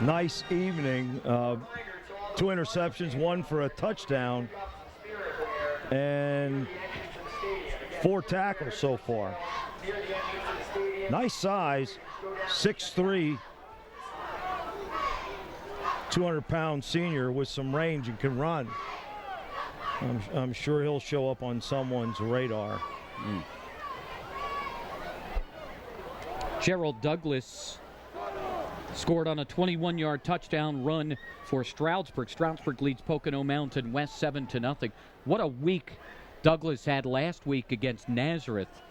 nice evening. 2 interceptions, 1 for a touchdown, and 4 tackles so far. Nice size, 6'3", 200-pound senior with some range and can run. I'm sure he'll show up on someone's radar. Gerald Douglas scored on a 21-yard touchdown run for Stroudsburg. Stroudsburg leads Pocono Mountain West 7-0. What a week Douglas had last week against Nazareth,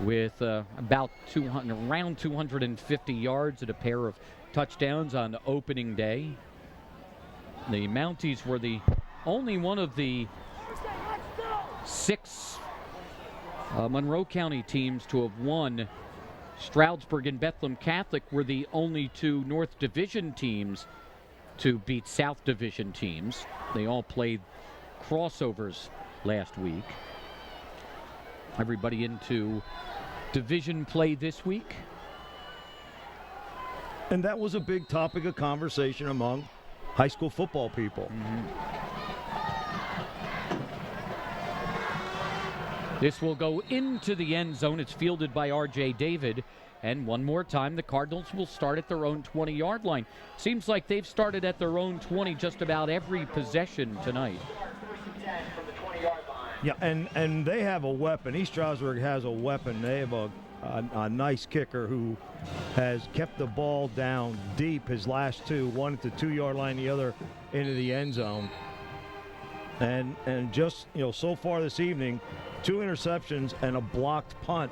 with about around 250 yards and a pair of touchdowns on opening day. The Mounties were the only one of the 6 Monroe County teams to have won. Stroudsburg and Bethlehem Catholic were the only 2 North Division teams to beat South Division teams. They all played crossovers last week. Everybody into division play this week. And that was a big topic of conversation among high school football people. This will go into the end zone. It's fielded by R.J. David. And one more time, the Cardinals will start at their own 20-yard line. Seems like they've started at their own 20 just about every possession tonight. Yeah, and they have a weapon. East Stroudsburg has a weapon. They have a nice kicker who has kept the ball down deep his last 2, one at the 2-yard line, the other into the end zone. And just, so far this evening, 2 interceptions and a blocked punt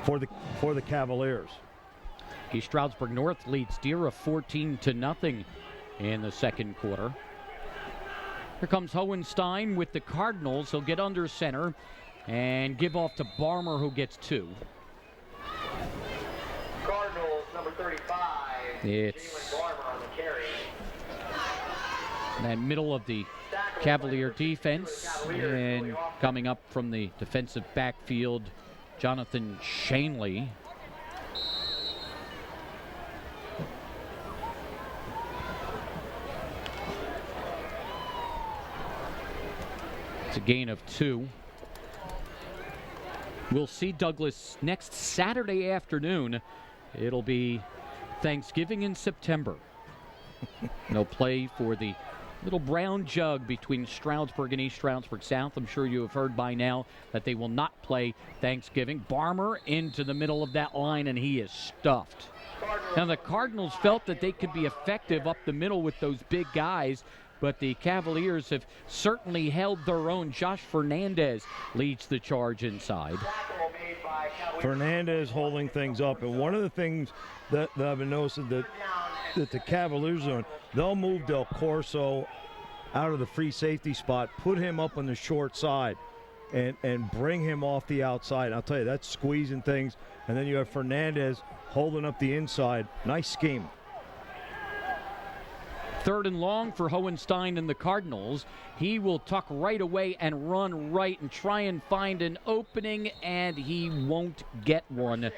for the Cavaliers. East Stroudsburg North leads Deera 14-0 in the 2nd quarter. Here comes Hohenstein with the Cardinals. He'll get under center and give off to Barmer, who gets 2. Cardinals, number 35. It's Barmer on the carry. that middle of the Cavalier defense, and coming up from the defensive backfield, Jonathan Shanley. It's a gain of 2. We'll see Douglas next Saturday afternoon. It'll be Thanksgiving in September. No play for the little brown jug between Stroudsburg and East Stroudsburg South. I'm sure you have heard by now that they will not play Thanksgiving. Barmer into the middle of that line, and he is stuffed. Now, the Cardinals felt that they could be effective up the middle with those big guys, but the Cavaliers have certainly held their own. Josh Fernandez leads the charge inside. Fernandez holding things up, and one of the things that I've been noticing that the Cavaliers are doing, they'll move Del Corso out of the free safety spot, put him up on the short side, and bring him off the outside. I'll tell you, that's squeezing things. And then you have Fernandez holding up the inside. Nice scheme. 3rd and long for Hohenstein and the Cardinals. He will tuck right away and run right and try and find an opening, and he won't get one.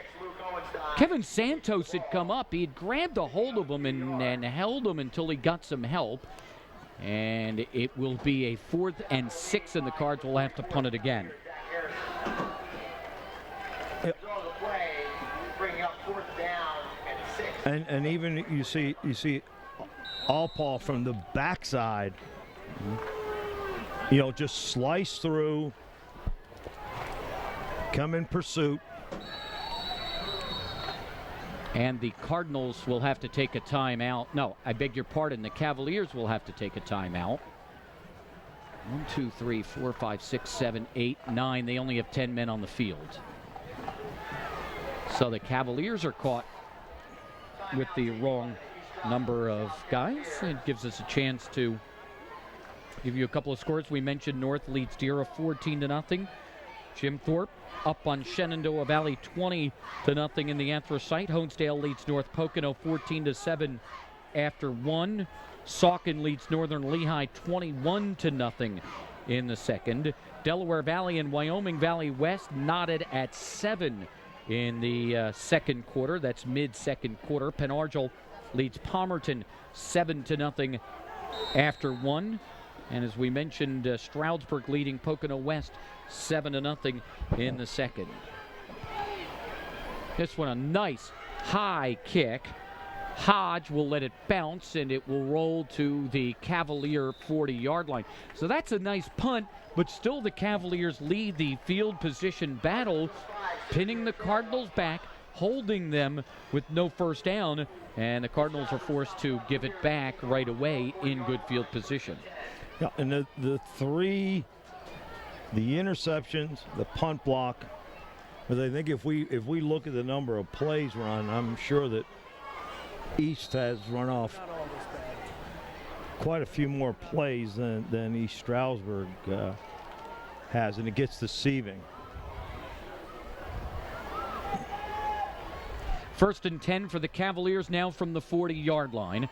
Kevin Santos had come up. He had grabbed a hold of him and held him until he got some help. And it will be a 4th and 6, and the Cards will have to punt it again. And even you see Allpaw from the backside, just slice through, come in pursuit. And the Cardinals will have to take a timeout. No, I beg your pardon. The Cavaliers will have to take a timeout. 1, 2, 3, 4, 5, 6, 7, 8, 9. They only have 10 men on the field. So the Cavaliers are caught with the wrong number of guys. It gives us a chance to give you a couple of scores. We mentioned North leads Deera 14-0. Jim Thorpe up on Shenandoah Valley 20-0 in the Anthracite. Honesdale leads North Pocono 14-7 after 1. Saucon leads Northern Lehigh 21-0 in the second. Delaware Valley and Wyoming Valley West knotted at 7 in the second quarter. That's mid-second quarter. Penargil leads Palmerton 7-0 after 1. And as we mentioned, Stroudsburg leading Pocono West 7-0 in the second. This one a nice high kick. Hodge will let it bounce, and it will roll to the Cavalier 40-yard line. So that's a nice punt, but still the Cavaliers lead the field position battle, pinning the Cardinals back, holding them with no first down, and the Cardinals are forced to give it back right away in good field position. Yeah, and the three, the interceptions, the punt block, but I think if we look at the number of plays run, I'm sure that East has run off quite a few more plays than East Stroudsburg has, and it gets deceiving. 1st and 10 for the Cavaliers now from the 40-yard line.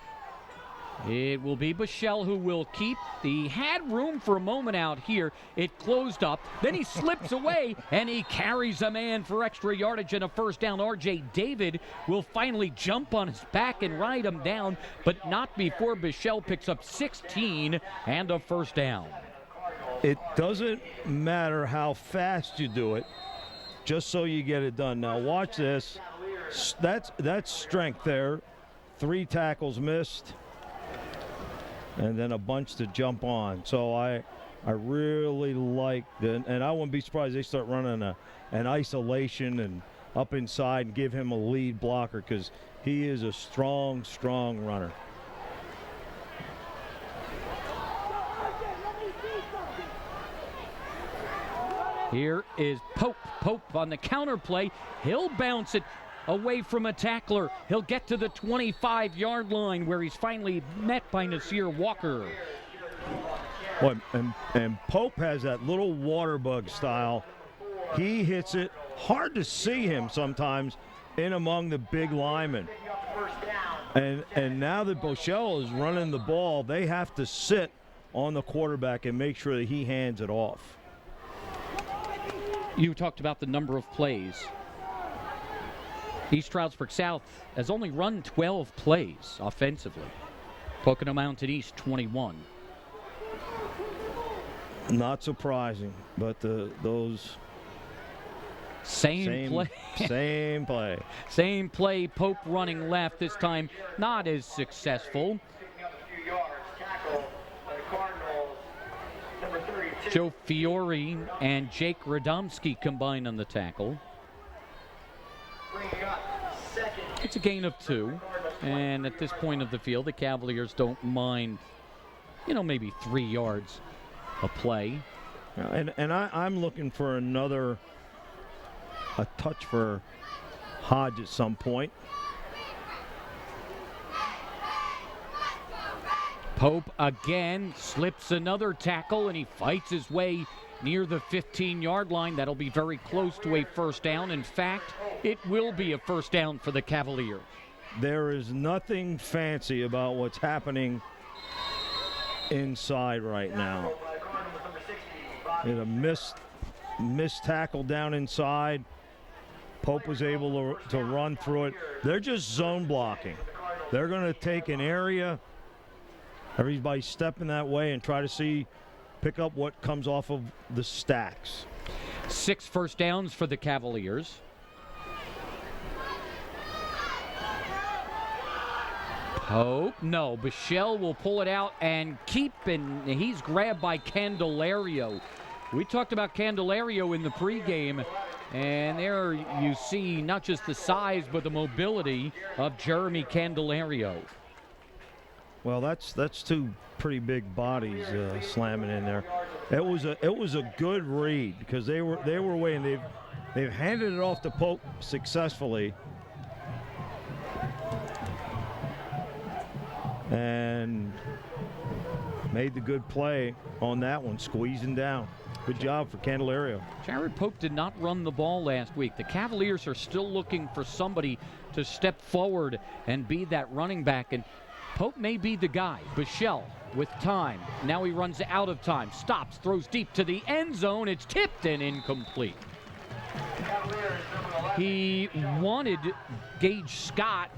It will be Bichelle who will keep. He had room for a moment out here. It closed up. Then he slips away, and he carries a man for extra yardage and a first down. R.J. David will finally jump on his back and ride him down, but not before Bichelle picks up 16 and a first down. It doesn't matter how fast you do it, just so you get it done. Now watch this. That's strength there. 3 tackles missed, and then a bunch to jump on. So I really like that, and I wouldn't be surprised they start running an isolation and up inside and give him a lead blocker, because he is a strong runner. Here is Pope. Pope on the counter play. He'll bounce it away from a tackler. He'll get to the 25-yard line where he's finally met by Nasir Walker. Boy, and Pope has that little water bug style. He hits it. Hard to see him sometimes in among the big linemen. And now that Bichelle is running the ball, they have to sit on the quarterback and make sure that he hands it off. You talked about the number of plays. East Stroudsburg South has only run 12 plays offensively. Pocono Mountain East 21. Not surprising, but those Same play. Same play. Same play. Pope running left this time, not as successful. Joe Fiore and Jake Radomski combined on the tackle. It's a gain of 2, and at this point of the field, the Cavaliers don't mind, maybe 3 yards a play. And I'm looking for a touch for Hodge at some point. Pope again slips another tackle, and he fights his way near the 15-yard line. That'll be very close to a first down. In fact, it will be a first down for the Cavaliers. There is nothing fancy about what's happening inside right now. And a missed tackle down inside. Pope was able to run through it. They're just zone blocking. They're going to take an area, everybody stepping that way, and try to pick up what comes off of the stacks. 6 first downs for the Cavaliers. Pope, no. Bichelle will pull it out and keep, and he's grabbed by Candelario. We talked about Candelario in the pregame, and there you see not just the size but the mobility of Jeremy Candelario. Well, that's 2 pretty big bodies slamming in there. It was a good read because they were waiting. They've handed it off to Pope successfully, and made the good play on that one, squeezing down. Good job for Candelario. Jared Pope did not run the ball last week. The Cavaliers are still looking for somebody to step forward and be that running back, and Pope may be the guy. Bichelle with time. Now he runs out of time. Stops, throws deep to the end zone. It's tipped and incomplete. He wanted Gage Scott.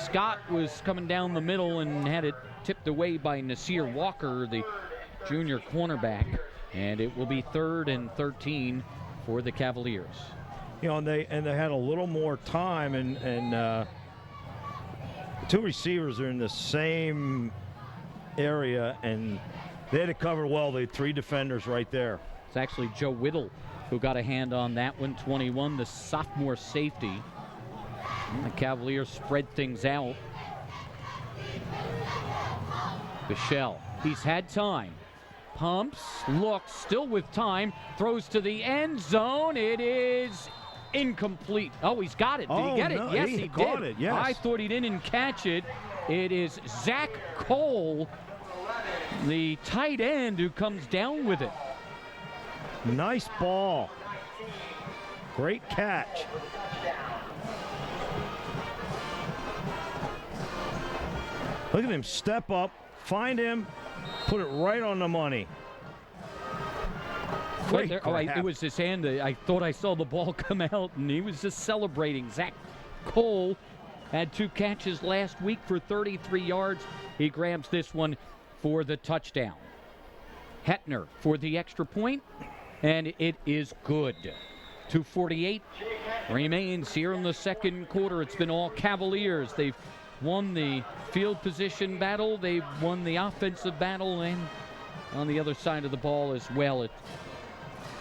Scott was coming down the middle and had it tipped away by Nasir Walker, the junior cornerback. And it will be 3rd and 13 for the Cavaliers. And they had a little more time, and 2 receivers are in the same area, and they had it covered well. They had 3 defenders right there. It's actually Joe Whittle who got a hand on that one, 21, the sophomore safety. And the Cavaliers spread things out. Bichelle, he's had time. Pumps, looks, still with time, throws to the end zone. It is incomplete. Oh, he's got it. Did he get it? Yes, he caught did. It, yes. I thought he didn't catch it. It is Zach Cole, the tight end, who comes down with it. Nice ball. Great catch. Look at him step up, find him, put it right on the money. It was his hand. I thought I saw the ball come out, and he was just celebrating. Zach Cole had 2 catches last week for 33 yards. He grabs this one for the touchdown. Hetner for the extra point, and it is good. 2:48 remains here in the second quarter. It's been all Cavaliers. They've won the field position battle. They've won the offensive battle, and on the other side of the ball as well. It's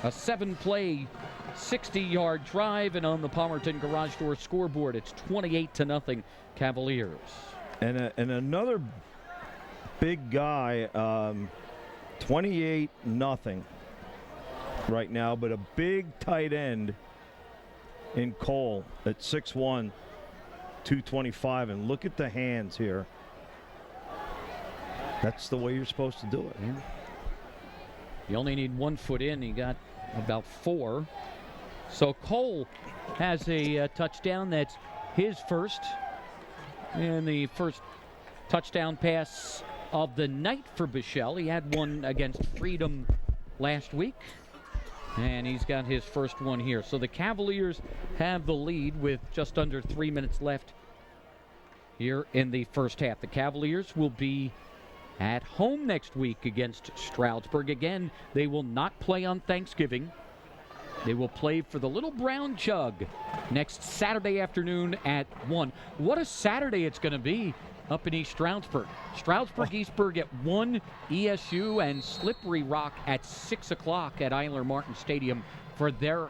a 7-play, 60-yard drive, and on the Palmerton Garage Door scoreboard, it's 28-0 Cavaliers. And another big guy, 28-0 right now, but a big tight end in Cole at 6'1", 225, and look at the hands here. That's the way you're supposed to do it. Yeah. You only need 1 foot in. He got about 4. So Cole has a touchdown. That's his first, and the first touchdown pass of the night for Bichelle. He had one against Freedom last week, and he's got his first one here. So the Cavaliers have the lead with just under 3 minutes left here in the first half. The Cavaliers will be at home next week against Stroudsburg. Again, they will not play on Thanksgiving. They will play for the Little Brown Jug next Saturday afternoon at 1. What a Saturday it's going to be up in East Stroudsburg. Stroudsburg-Eastburg at 1, ESU and Slippery Rock at 6 o'clock at Eiler Martin Stadium for their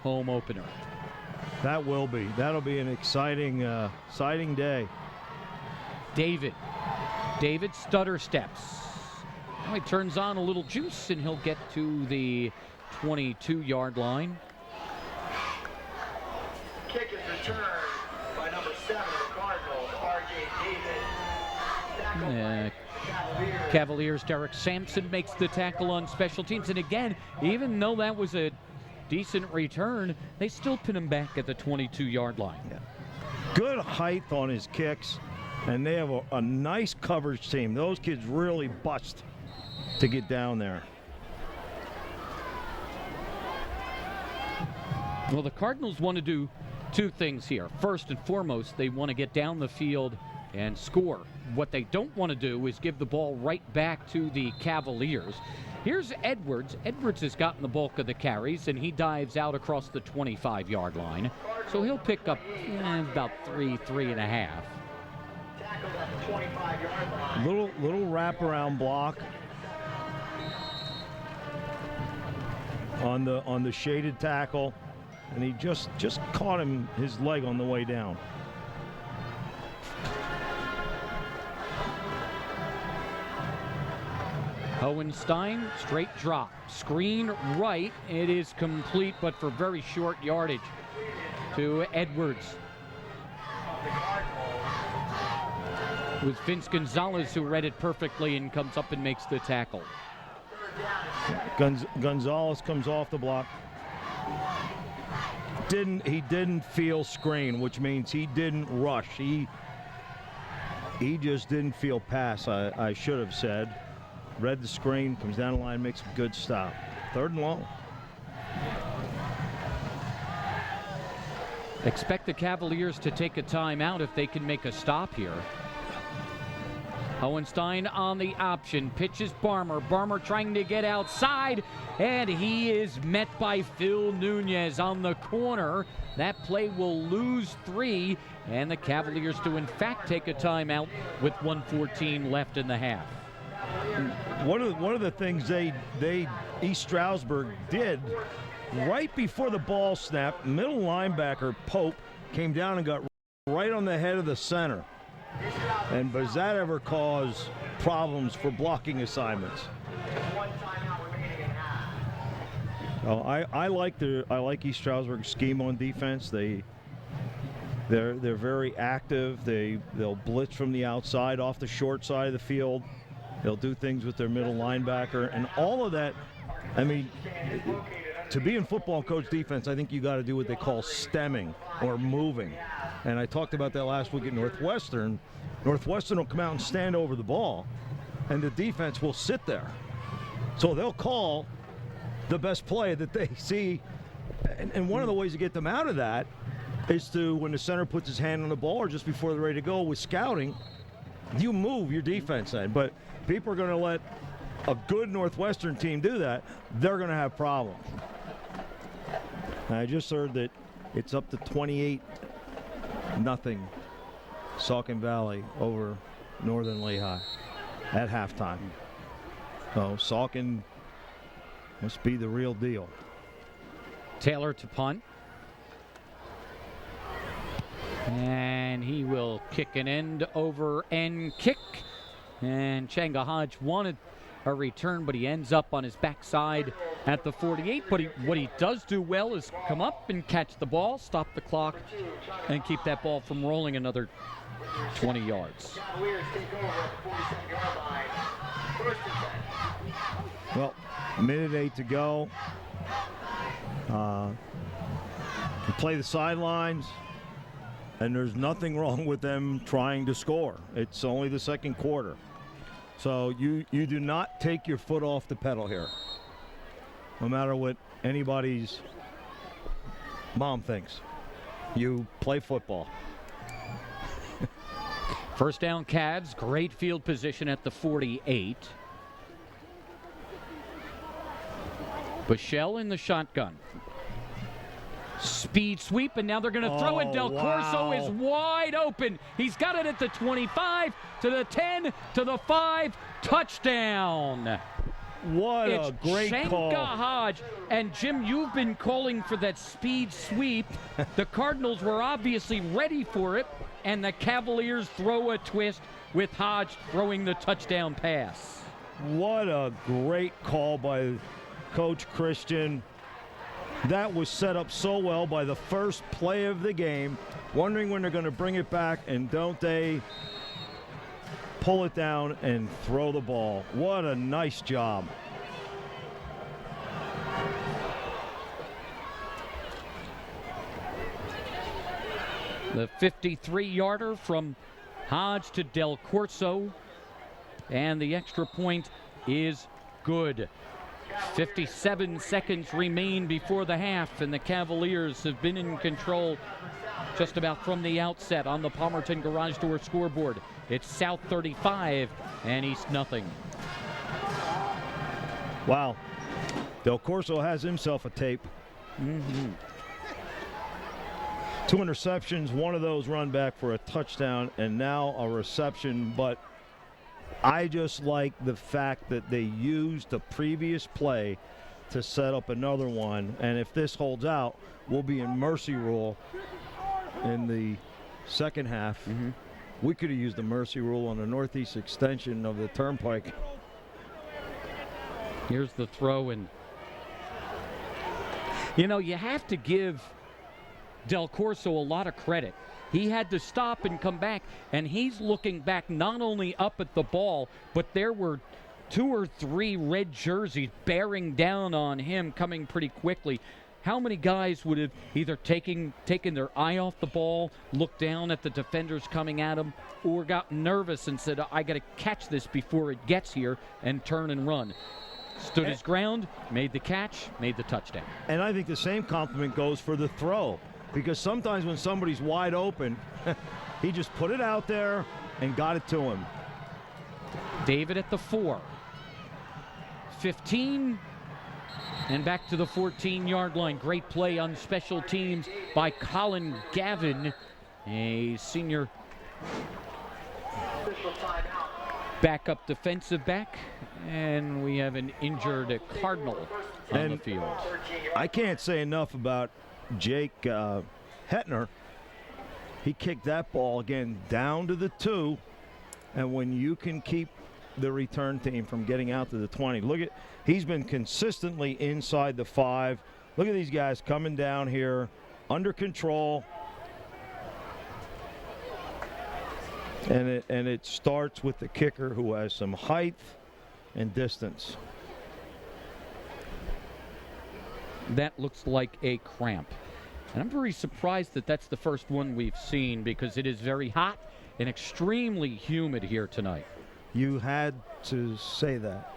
home opener. That'll be an exciting day. David stutter steps. Now he turns on a little juice and he'll get to the 22-yard line. Kick is returned by number 7 of the Cardinals, R.J. David. Cavaliers' Derek Sampson makes the tackle on special teams. And again, even though that was a decent return, they still pin him back at the 22-yard line. Yeah. Good height on his kicks, and they have a nice coverage team. Those kids really bust to get down there. Well, the Cardinals want to do two things here. First and foremost, they want to get down the field and score. What they don't want to do is give the ball right back to the Cavaliers. Here's Edwards. Edwards has gotten the bulk of the carries, and he dives out across the 25-yard line. So he'll pick up about 3.5. Little wraparound block on the shaded tackle, and he just caught his leg on the way down. Hohenstein, straight drop. Screen right. It is complete, but for very short yardage to Edwards. It was Vince Gonzalez who read it perfectly and comes up and makes the tackle. Gonzalez comes off the block. He didn't feel screen, which means he didn't rush. He just didn't feel pass, I should have said. Read the screen, comes down the line, makes a good stop. 3rd and long. Expect the Cavaliers to take a timeout if they can make a stop here. Hohenstein on the option, pitches Barmer. Barmer trying to get outside, and he is met by Phil Nunez on the corner. That play will lose 3, and the Cavaliers do in fact take a timeout with 1:14 left in the half. One of the things East Stroudsburg did right before the ball snapped, middle linebacker Pope came down and got right on the head of the center. And does that ever cause problems for blocking assignments? Oh, I like East Stroudsburg's scheme on defense. They're very active. They'll blitz from the outside off the short side of the field. They'll do things with their middle linebacker and all of that. I mean, to be in football and coach defense, I think you got to do what they call stemming or moving. And I talked about that last week at Northwestern. Northwestern will come out and stand over the ball, and the defense will sit there. So they'll call the best play that they see. And one of the ways to get them out of that is to, when the center puts his hand on the ball or just before they're ready to go with scouting, you move your defense end. But people are going to let a good Northwestern team do that. They're going to have problems. And I just heard that it's up to 28-0 Saucon Valley over Northern Lehigh at halftime. So Saucon must be the real deal. Taylor to punt. And he will kick an end over end kick. And Changa Hodge wanted a return, but he ends up on his backside at the 48. But what he does do well is come up and catch the ball, stop the clock, and keep that ball from rolling another 20 yards. Well, 1:08 to go. You play the sidelines, and there's nothing wrong with them trying to score. It's only the second quarter. So you do not take your foot off the pedal here, no matter what anybody's mom thinks. You play football. First down, Cavs. Great field position at the 48. Bichelle in the shotgun. Speed sweep, and now they're going to throw it. Del Corso is wide open. He's got it at the 25, to the 10, to the 5. Touchdown. What a great call. Shenka Hodge. And Jim, you've been calling for that speed sweep. The Cardinals were obviously ready for it, and the Cavaliers throw a twist with Hodge throwing the touchdown pass. What a great call by Coach Christian. That was set up so well by the first play of the game, wondering when they're going to bring it back, and don't they pull it down and throw the ball. What a nice job. The 53-yarder from Hodge to Del Corso, and the extra point is good. 57 seconds remain before the half, and the Cavaliers have been in control just about from the outset on the Palmerton Garage Door scoreboard. It's South 35 and East nothing. Wow. Del Corso has himself a tape. 2 interceptions, one of those run back for a touchdown, and now a reception, but I just like the fact that they used the previous play to set up another one, and if this holds out, we'll be in mercy rule in the second half. We could have used the mercy rule on the northeast extension of the turnpike. Here's the throw, and you know, you have to give Del Corso a lot of credit. He had to stop and come back, and he's looking back not only up at the ball, but there were 2 or 3 red jerseys bearing down on him coming pretty quickly. How many guys would have either taken their eye off the ball, looked down at the defenders coming at him, or got nervous and said, I got to catch this before it gets here, and turn and run? Stood his ground, made the catch, made the touchdown. And I think the same compliment goes for the throw, because sometimes when somebody's wide open, he just put it out there and got it to him. David at the 4. 15 and back to the 14-yard line. Great play on special teams by Colin Gavin, a senior backup defensive back, and we have an injured Cardinal on the field. I can't say enough about Jake Hetner. He kicked that ball again down to the 2, and when you can keep the return team from getting out to the 20, look at, he's been consistently inside the 5. Look at these guys coming down here under control, and it starts with the kicker, who has some height and distance. That looks like a cramp. And I'm very surprised that that's the first one we've seen, because it is very hot and extremely humid here tonight. You had to say that.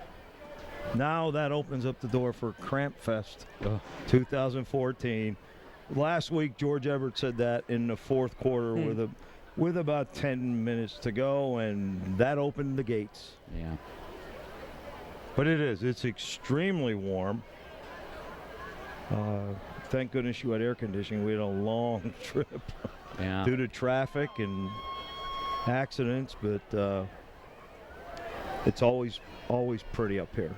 Now that opens up the door for Cramp Fest 2014. Last week, George Everett said that in the 4th quarter with about 10 minutes to go, and that opened the gates. Yeah. But it's extremely warm. Thank goodness you had air conditioning. We had a long trip due to traffic and accidents, but it's always pretty up here.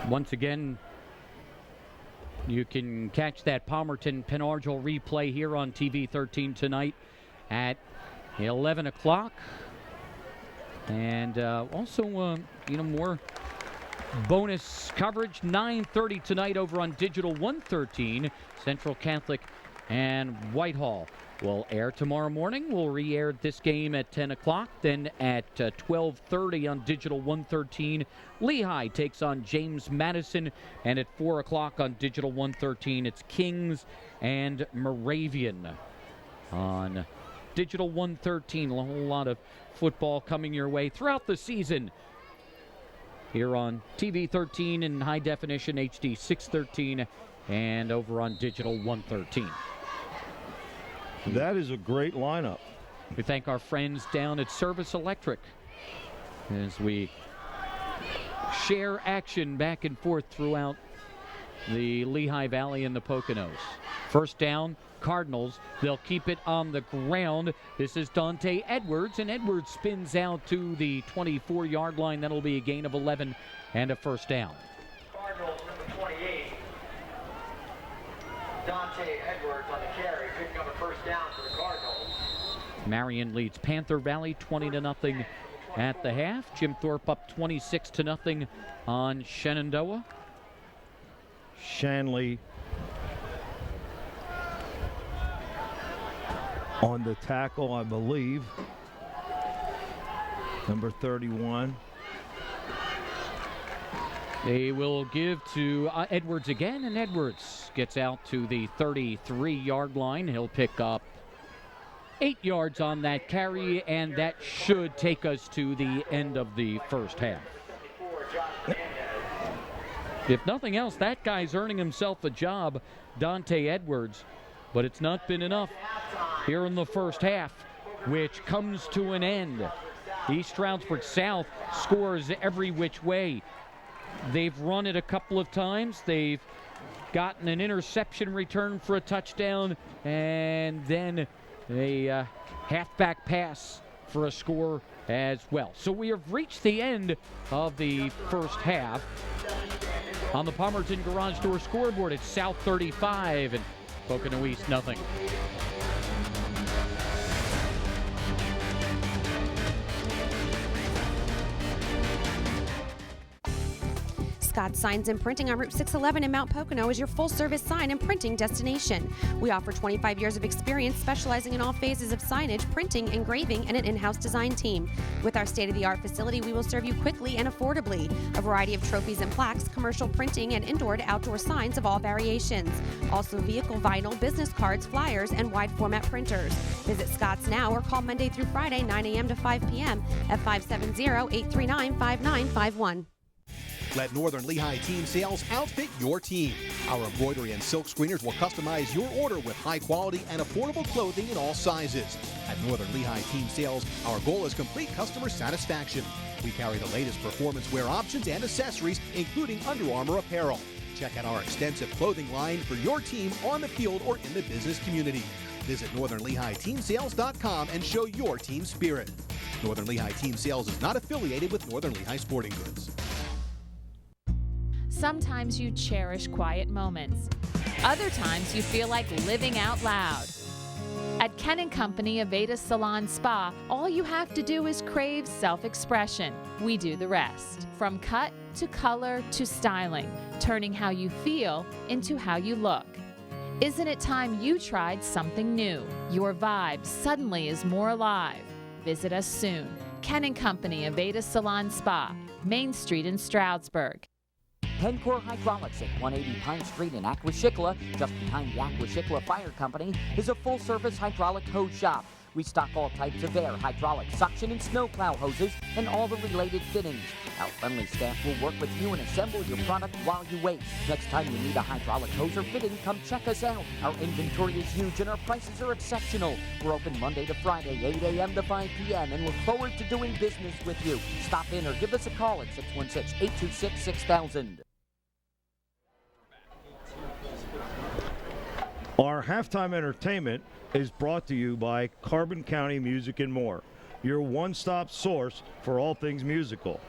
Once again, you can catch that Palmerton Penargil replay here on TV 13 tonight at 11 o'clock. And also, more bonus coverage, 9:30 tonight over on Digital 113. Central Catholic and Whitehall will air tomorrow morning. We'll re-air this game at 10 o'clock. Then at 12:30 on Digital 113, Lehigh takes on James Madison. And at 4 o'clock on Digital 113, it's Kings and Moravian. On Digital 113, a whole lot of football coming your way throughout the season here on TV 13 in high definition HD 613 and over on Digital 113. That is a great lineup. We thank our friends down at Service Electric as we share action back and forth throughout the Lehigh Valley and the Poconos. First down, Cardinals. They'll keep it on the ground. This is Dante Edwards, and Edwards spins out to the 24-yard line. That'll be a gain of 11 and a first down. Cardinals, number 28, Dante Edwards on the carry, picking up a first down for the Cardinals. Marion leads Panther Valley 20-0 at the half. Jim Thorpe up 26-0 on Shenandoah. Shanley on the tackle, I believe. Number 31. They will give to Edwards again, and Edwards gets out to the 33-yard line. He'll pick up 8 yards on that carry, and that should take us to the end of the first half. If nothing else, that guy's earning himself a job, Dante Edwards, but it's not been enough here in the first half, which comes to an end. East Stroudsburg South scores every which way. They've run it a couple of times. They've gotten an interception return for a touchdown, and then a halfback pass for a score as well. So we have reached the end of the first half. On the Palmerton Garage Door scoreboard, it's South 35 and Pocono East nothing. Scott's Signs and Printing on Route 611 in Mount Pocono is your full-service sign and printing destination. We offer 25 years of experience specializing in all phases of signage, printing, engraving, and an in-house design team. With our state-of-the-art facility, we will serve you quickly and affordably. A variety of trophies and plaques, commercial printing, and indoor to outdoor signs of all variations. Also vehicle vinyl, business cards, flyers, and wide-format printers. Visit Scott's now or call Monday through Friday, 9 a.m. to 5 p.m. at 570-839-5951. Let Northern Lehigh Team Sales outfit your team. Our embroidery and silk screeners will customize your order with high quality and affordable clothing in all sizes. At Northern Lehigh Team Sales, our goal is complete customer satisfaction. We carry the latest performance wear options and accessories, including Under Armour apparel. Check out our extensive clothing line for your team on the field or in the business community. Visit NorthernLehighTeamSales.com and show your team spirit. Northern Lehigh Team Sales is not affiliated with Northern Lehigh Sporting Goods. Sometimes you cherish quiet moments. Other times you feel like living out loud. At Ken & Company Aveda Salon Spa, all you have to do is crave self-expression. We do the rest. From cut to color to styling, turning how you feel into how you look. Isn't it time you tried something new? Your vibe suddenly is more alive. Visit us soon. Ken & Company Aveda Salon Spa, Main Street in Stroudsburg. Pencor Hydraulics at 180 Pine Street in Aquashikla, just behind the Aquashikla Fire Company, is a full-service hydraulic hose shop. We stock all types of air, hydraulic, suction, and snowplow hoses, and all the related fittings. Our friendly staff will work with you and assemble your product while you wait. Next time you need a hydraulic hose or fitting, come check us out. Our inventory is huge and our prices are exceptional. We're open Monday to Friday, 8 a.m. to 5 p.m., and look forward to doing business with you. Stop in or give us a call at 616-826-6000. Our halftime entertainment is brought to you by Carbon County Music and More, your one-stop source for all things musical.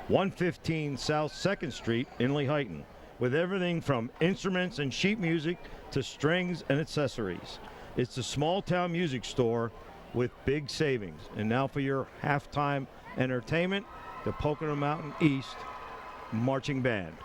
115 South 2nd Street in Lehighton, with everything from instruments and sheet music to strings and accessories. It's a small-town music store with big savings. And now for your halftime entertainment, the Pocono Mountain East Marching Band.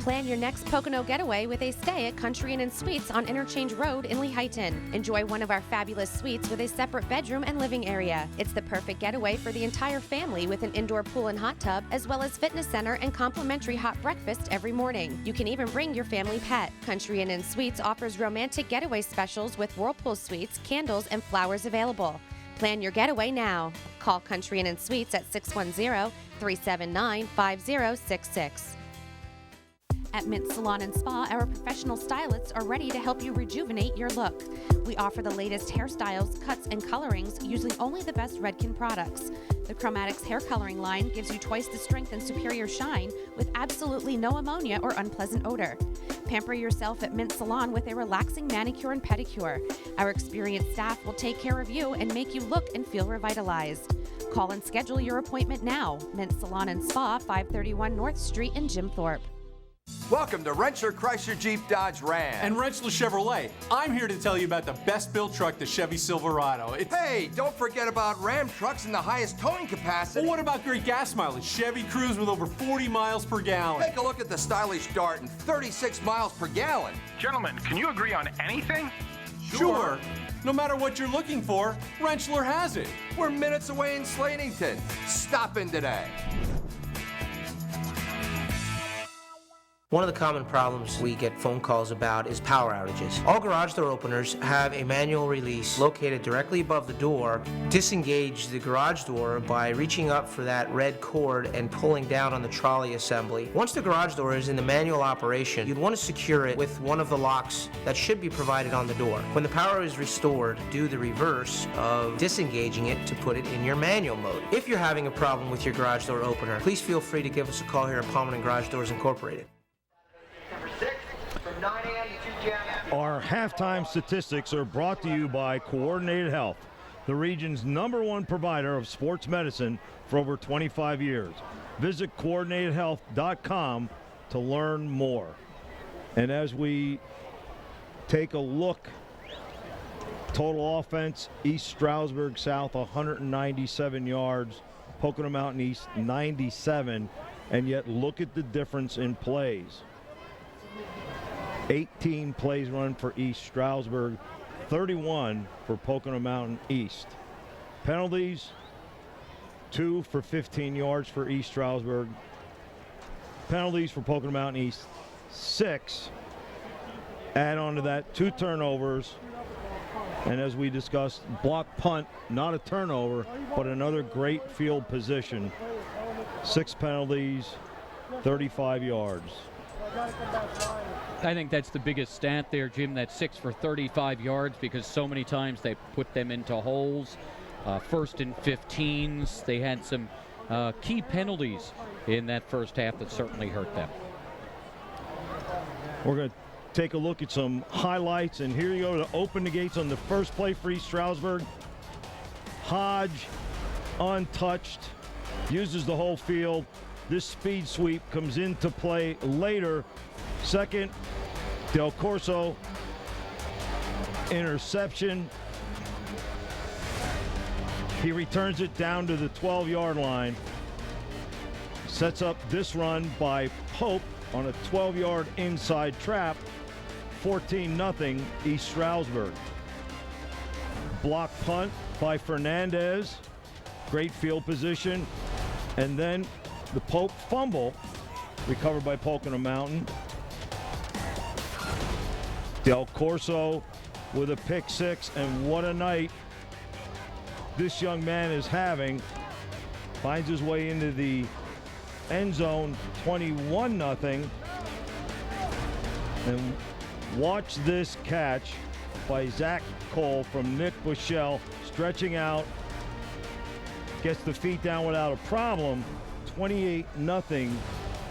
Plan your next Pocono getaway with a stay at Country Inn & Suites on Interchange Road in Lehighton. Enjoy one of our fabulous suites with a separate bedroom and living area. It's the perfect getaway for the entire family with an indoor pool and hot tub, as well as fitness center and complimentary hot breakfast every morning. You can even bring your family pet. Country Inn & Suites offers romantic getaway specials with whirlpool suites, candles, and flowers available. Plan your getaway now. Call Country Inn & Suites at 610-379-5066. At Mint Salon and Spa, our professional stylists are ready to help you rejuvenate your look. We offer the latest hairstyles, cuts, and colorings using only the best Redken products. The Chromatics hair coloring line gives you twice the strength and superior shine with absolutely no ammonia or unpleasant odor. Pamper yourself at Mint Salon with a relaxing manicure and pedicure. Our experienced staff will take care of you and make you look and feel revitalized. Call and schedule your appointment now. Mint Salon and Spa, 531 North Street in Jim Thorpe. Welcome to Rentschler Chrysler Jeep Dodge Ram. And Rentschler Chevrolet. I'm here to tell you about the best built truck, the Chevy Silverado. Hey, don't forget about Ram trucks and the highest towing capacity. Well, what about great gas mileage? Chevy Cruze with over 40 miles per gallon. Take a look at the stylish Dart and 36 miles per gallon. Gentlemen, can you agree on anything? Sure. No matter what you're looking for, Rentschler has it. We're minutes away in Slatington. Stop in today. One of the common problems we get phone calls about is power outages. All garage door openers have a manual release located directly above the door. Disengage the garage door by reaching up for that red cord and pulling down on the trolley assembly. Once the garage door is in the manual operation, you'd want to secure it with one of the locks that should be provided on the door. When the power is restored, do the reverse of disengaging it to put it in your manual mode. If you're having a problem with your garage door opener, please feel free to give us a call here at Palmer & Garage Doors Incorporated. From 9 a.m. to 2 p.m. Our halftime statistics are brought to you by Coordinated Health, the region's #1 provider of sports medicine for over 25 years. Visit coordinatedhealth.com to learn more. And as we take a look, total offense, East Stroudsburg South 197 yards, Pocono Mountain East 97, and yet look at the difference in plays. 18 plays run for East Stroudsburg, 31 for Pocono Mountain East. Penalties, 2 for 15 yards for East Stroudsburg. Penalties for Pocono Mountain East, 6. Add on to that 2 turnovers. And as we discussed, block punt, not a turnover, but another great field position. 6 penalties, 35 yards. I think that's the biggest stat there, Jim, that 6 for 35 yards, because so many times they put them into holes. 1st and 15s. They had some key penalties in that first half that certainly hurt them. We're going to take a look at some highlights, and here you go to open the gates on the first play for East Stroudsburg. Hodge, untouched, uses the whole field. This speed sweep comes into play later. Second, Del Corso, interception. He returns it down to the 12-yard line. Sets up this run by Pope on a 12-yard inside trap. 14-0 East Stroudsburg. Block punt by Fernandez. Great field position. And then the Pope fumble, recovered by Pocono Mountain. Del Corso with a pick 6, and what a night this young man is having. Finds his way into the end zone, 21-0. And watch this catch by Zach Cole from Nick Bushell, stretching out, gets the feet down without a problem. 28-0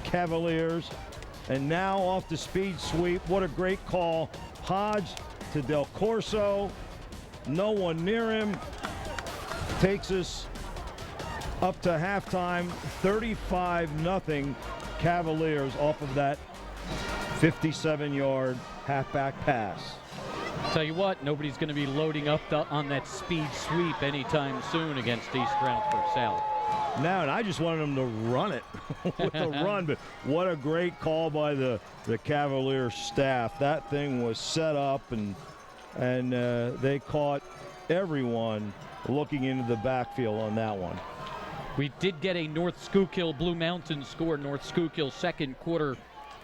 Cavaliers. And now off the speed sweep. What a great call. Hodge to Del Corso. No one near him. Takes us up to halftime. 35-0 Cavaliers off of that 57-yard halfback pass. Tell you what, nobody's going to be loading up on that speed sweep anytime soon against East Stroudsburg South. now, and I just wanted them to run it with the run. But what a great call by the Cavalier staff. That thing was set up, and they caught everyone looking into the backfield on that one. We did get a North Schuylkill Blue Mountain score. North Schuylkill second quarter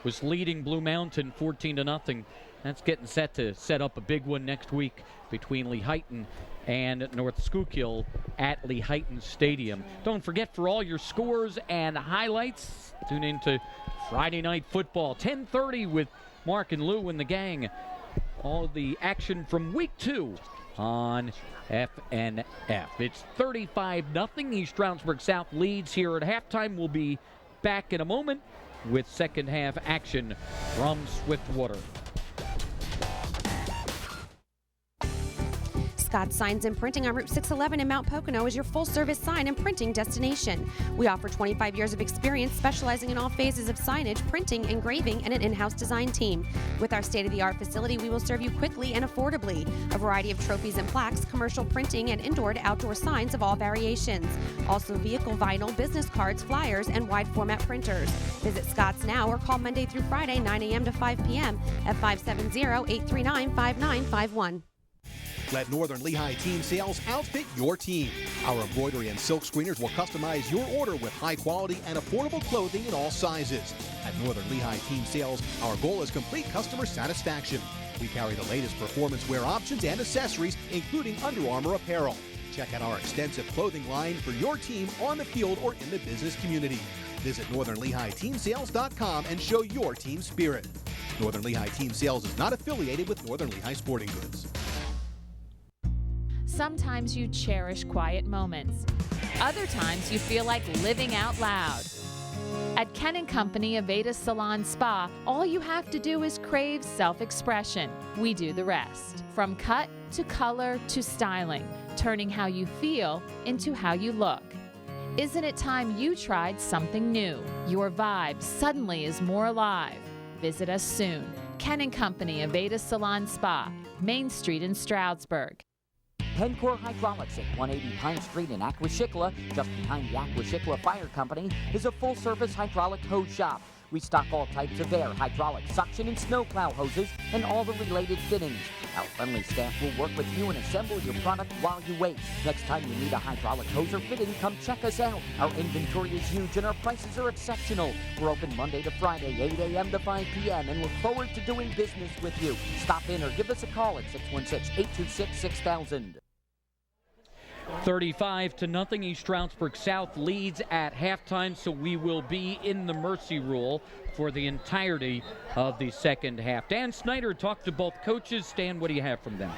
was leading Blue Mountain 14-0. That's getting set to set up a big one next week between Lehighton and North Schuylkill at Lehighton Stadium. Don't forget, for all your scores and highlights, tune into Friday Night Football, 10:30 with Mark and Lou and the gang. All of the action from week 2 on FNF. It's 35-0. East Stroudsburg South leads here at halftime. We'll be back in a moment with second half action from Swiftwater. Scott Signs and Printing on Route 611 in Mount Pocono is your full-service sign and printing destination. We offer 25 years of experience specializing in all phases of signage, printing, engraving, and an in-house design team. With our state-of-the-art facility, we will serve you quickly and affordably. A variety of trophies and plaques, commercial printing, and indoor to outdoor signs of all variations. Also vehicle vinyl, business cards, flyers, and wide-format printers. Visit Scott's now or call Monday through Friday, 9 a.m. to 5 p.m. at 570-839-5951. Let Northern Lehigh Team Sales outfit your team. Our embroidery and silk screeners will customize your order with high quality and affordable clothing in all sizes. At Northern Lehigh Team Sales, our goal is complete customer satisfaction. We carry the latest performance wear options and accessories, including Under Armour apparel. Check out our extensive clothing line for your team on the field or in the business community. Visit NorthernLehighTeamSales.com and show your team spirit. Northern Lehigh Team Sales is not affiliated with Northern Lehigh Sporting Goods. Sometimes you cherish quiet moments. Other times you feel like living out loud. At Ken & Company Aveda Salon Spa, all you have to do is crave self-expression. We do the rest. From cut to color to styling, turning how you feel into how you look. Isn't it time you tried something new? Your vibe suddenly is more alive. Visit us soon. Ken & Company Aveda Salon Spa, Main Street in Stroudsburg. Pencor Hydraulics at 180 Pine Street in Aquashikla, just behind the Aquashikla Fire Company, is a full-service hydraulic hose shop. We stock all types of air, hydraulic, suction, and snowplow hoses, and all the related fittings. Our friendly staff will work with you and assemble your product while you wait. Next time you need a hydraulic hose or fitting, come check us out. Our inventory is huge and our prices are exceptional. We're open Monday to Friday, 8 a.m. to 5 p.m., and look forward to doing business with you. Stop in or give us a call at 616-826-6000. 35-0. East Stroudsburg South leads at halftime, so we will be in the mercy rule for the entirety of the second half. Dan Snyder talked to both coaches. Stan, what do you have from them?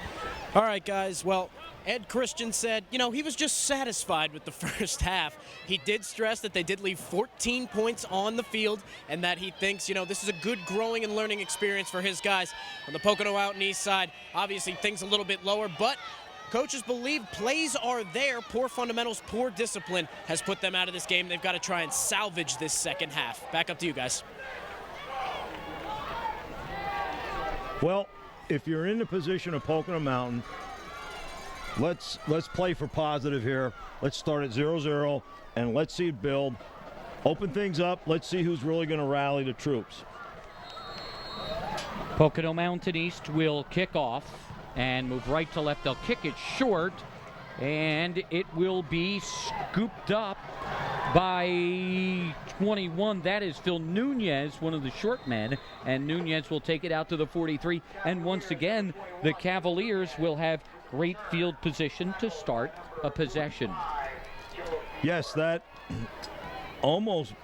All right, guys. Well, Ed Christian said, he was just satisfied with the first half. He did stress that they did leave 14 points on the field and that he thinks, this is a good growing and learning experience for his guys. On the Pocono out and east side, obviously things a little bit lower, but coaches believe plays are there. Poor fundamentals, poor discipline has put them out of this game. They've got to try and salvage this second half. Back up to you guys. Well, if you're in the position of Pocono Mountain, let's play for positive here. Let's start at 0-0 and let's see it build. Open things up. Let's see who's really going to rally the troops. Pocono Mountain East will kick off and move right to left. They'll kick it short, and it will be scooped up by 21. That is Phil Nunez, one of the short men, and Nunez will take it out to the 43. And once again, the Cavaliers will have great field position to start a possession. Yes, that almost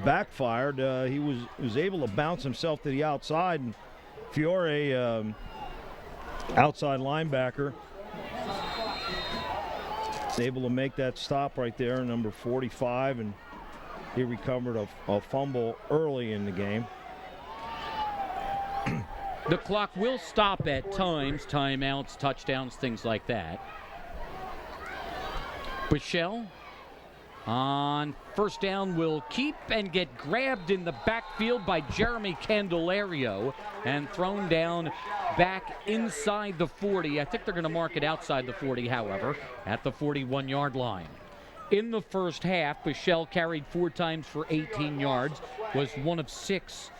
backfired. He was able to bounce himself to the outside, and Fiore, outside linebacker, is able to make that stop right there, number 45, and he recovered a fumble early in the game. The clock will stop at times, timeouts, touchdowns, things like that. Bichelle on first down will keep and get grabbed in the backfield by Jeremy Candelario and thrown down back inside the 40. I think they're going to mark it outside the 40, however, at the 41-yard line. In the first half, Bichelle carried 4 times for 18 yards, was 1 of 6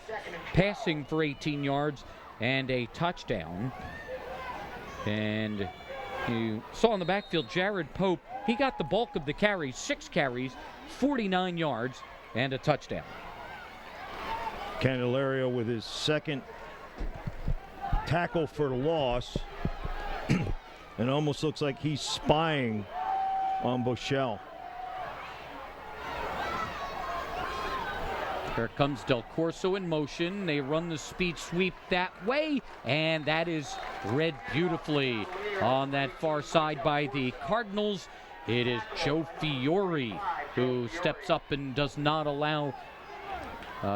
passing for 18 yards and a touchdown. And you saw in the backfield, Jared Pope, he got the bulk of the carries, 6 carries, 49 yards, and a touchdown. Candelario with his second tackle for loss. And almost looks like he's spying on Bichelle. Here comes Del Corso in motion. They run the speed sweep that way, and that is read beautifully on that far side by the Cardinals. It is Joe Fiore who steps up and does not allow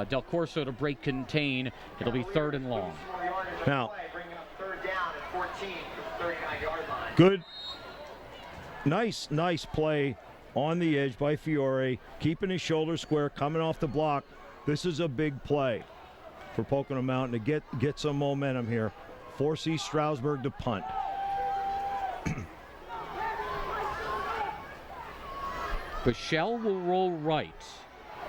Del Corso to break contain. It'll be 3rd and long. Now, good, nice play on the edge by Fiore, keeping his shoulder square, coming off the block. This is a big play for Pocono Mountain to get some momentum here. Force East Stroudsburg to punt. Bichelle will roll right.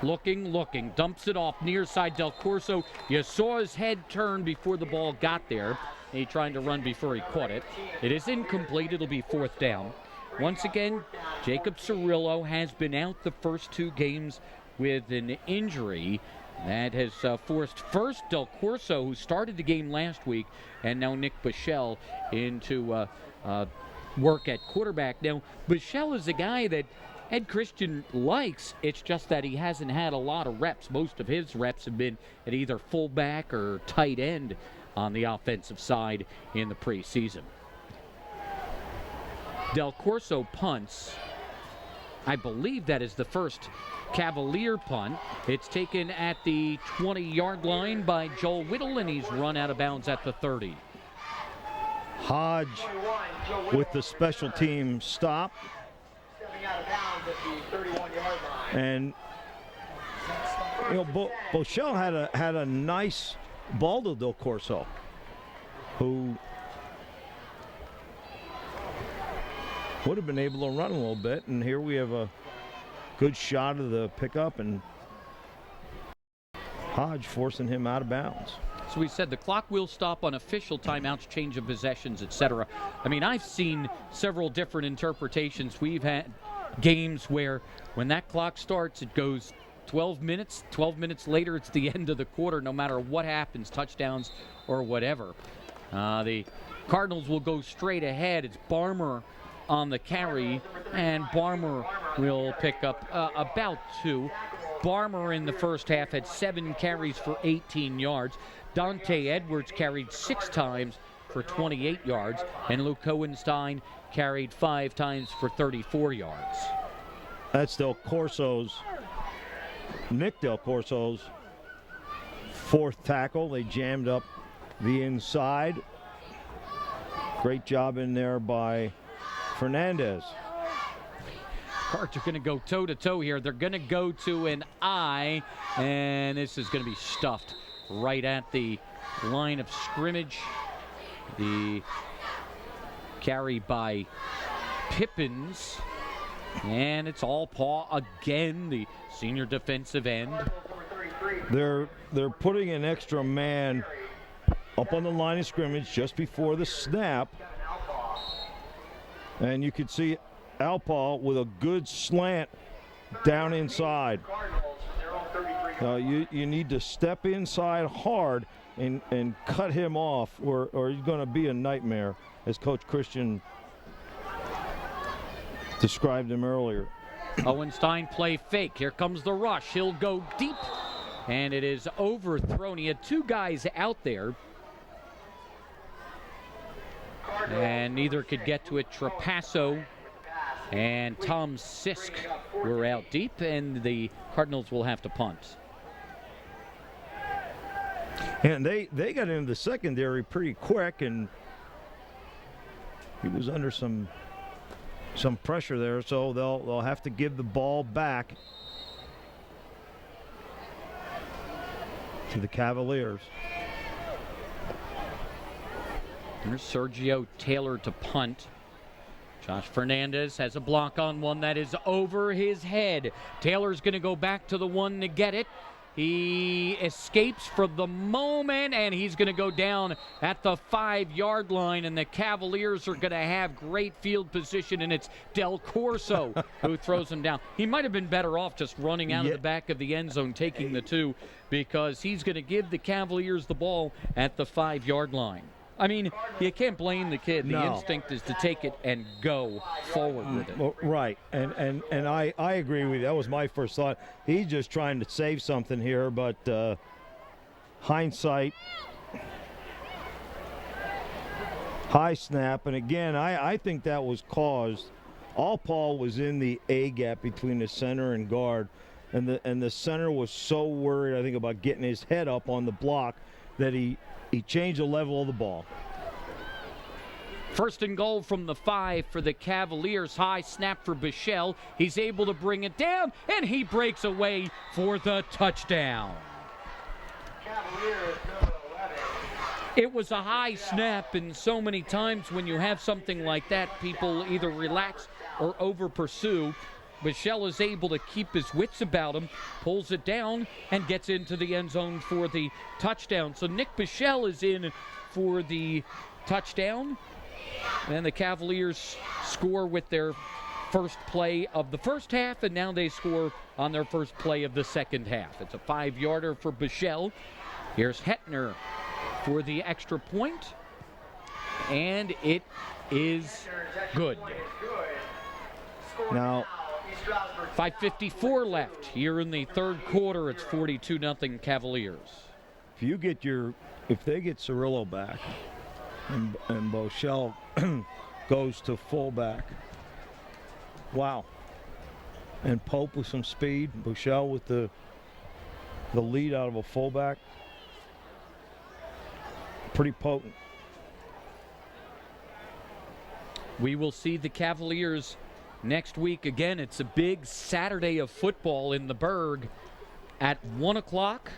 Looking, dumps it off near side Del Corso. You saw his head turn before the ball got there. He trying to run before he caught it. It is incomplete. It'll be 4th down. Once again, Jacob Cirillo has been out the first 2 games with an injury. That has forced first Del Corso, who started the game last week, and now Nick Bichelle into work at quarterback. Now, Bichelle is a guy that Ed Christian likes. It's just that he hasn't had a lot of reps. Most of his reps have been at either fullback or tight end on the offensive side in the preseason. Del Corso punts. I believe that is the first Cavalier punt. It's taken at the 20-yard line by Joel Whittle, and he's run out of bounds at the 30. Hodge with the special team stop. And you know, Bichelle had a nice ball to Del Corso, who would have been able to run a little bit. And here we have a good shot of the pickup, and Hodge forcing him out of bounds. So we said the clock will stop on official timeouts, change of possessions, etc. I mean, I've seen several different interpretations. We've had games where when that clock starts, it goes 12 minutes. 12 minutes later, it's the end of the quarter, no matter what happens, touchdowns or whatever. The Cardinals will go straight ahead. It's Barmer on the carry, and Barmer will pick up about 2. Barmer in the first half had 7 carries for 18 yards. Dante Edwards carried 6 times for 28 yards, and Luke Hohenstein carried 5 times for 34 yards. That's Nick Del Corso's 4th tackle. They jammed up the inside. Great job in there by Fernandez. Cards are going to go toe-to-toe here. They're going to go to an I, and this is going to be stuffed right at the line of scrimmage. The carry by Pippins, and it's all Paw again, the senior defensive end. They're putting an extra man up on the line of scrimmage just before the snap, and you could see Alpaw with a good slant down inside. You need to step inside hard and cut him off, or he's going to be a nightmare, as Coach Christian described him earlier. Hohenstein play fake. Here comes the rush. He'll go deep, and it is overthrown. He had 2 guys out there, and neither could get to it. Trapasso and Tom Sisk were out deep, and the Cardinals will have to punt. And they got into the secondary pretty quick, and he was under some pressure there, so they'll have to give the ball back to the Cavaliers. There's Sergio Taylor to punt. Josh Fernandez has a block on one that is over his head. Taylor's going to go back to the one to get it. He escapes for the moment, and he's going to go down at the 5-yard line, and the Cavaliers are going to have great field position, and it's Del Corso who throws him down. He might have been better off just running out of the back of the end zone, taking the 2, because he's going to give the Cavaliers the ball at the 5-yard line. I mean, you can't blame the kid. The instinct is to take it and go forward with it. Well, right, and I agree with you. That was my first thought. He's just trying to save something here, but hindsight, high snap, and again, I think that was caused. All Paul was in the A gap between the center and guard, and the center was so worried, I think, about getting his head up on the block that he changed the level of the ball. First and goal from the 5 for the Cavaliers. High snap for Bichelle. He's able to bring it down, and he breaks away for the touchdown. Cavaliers, number 11. It was a high snap, and so many times when you have something like that, people either relax or over-pursue. Bichelle is able to keep his wits about him, pulls it down, and gets into the end zone for the touchdown. So Nick Bichelle is in for the touchdown, and the Cavaliers score with their first play of the first half, and now they score on their first play of the second half. It's a 5-yarder for Bichelle. Here's Hetner for the extra point, and it is good. Now, 5:54 left here in the third quarter. It's 42-0 Cavaliers. If they get Cirillo back and Bichelle goes to fullback, wow. And Pope with some speed, Bichelle with the lead out of a fullback, pretty potent. We will see the Cavaliers next week. Again, it's a big Saturday of football in the Berg. At 1 o'clock,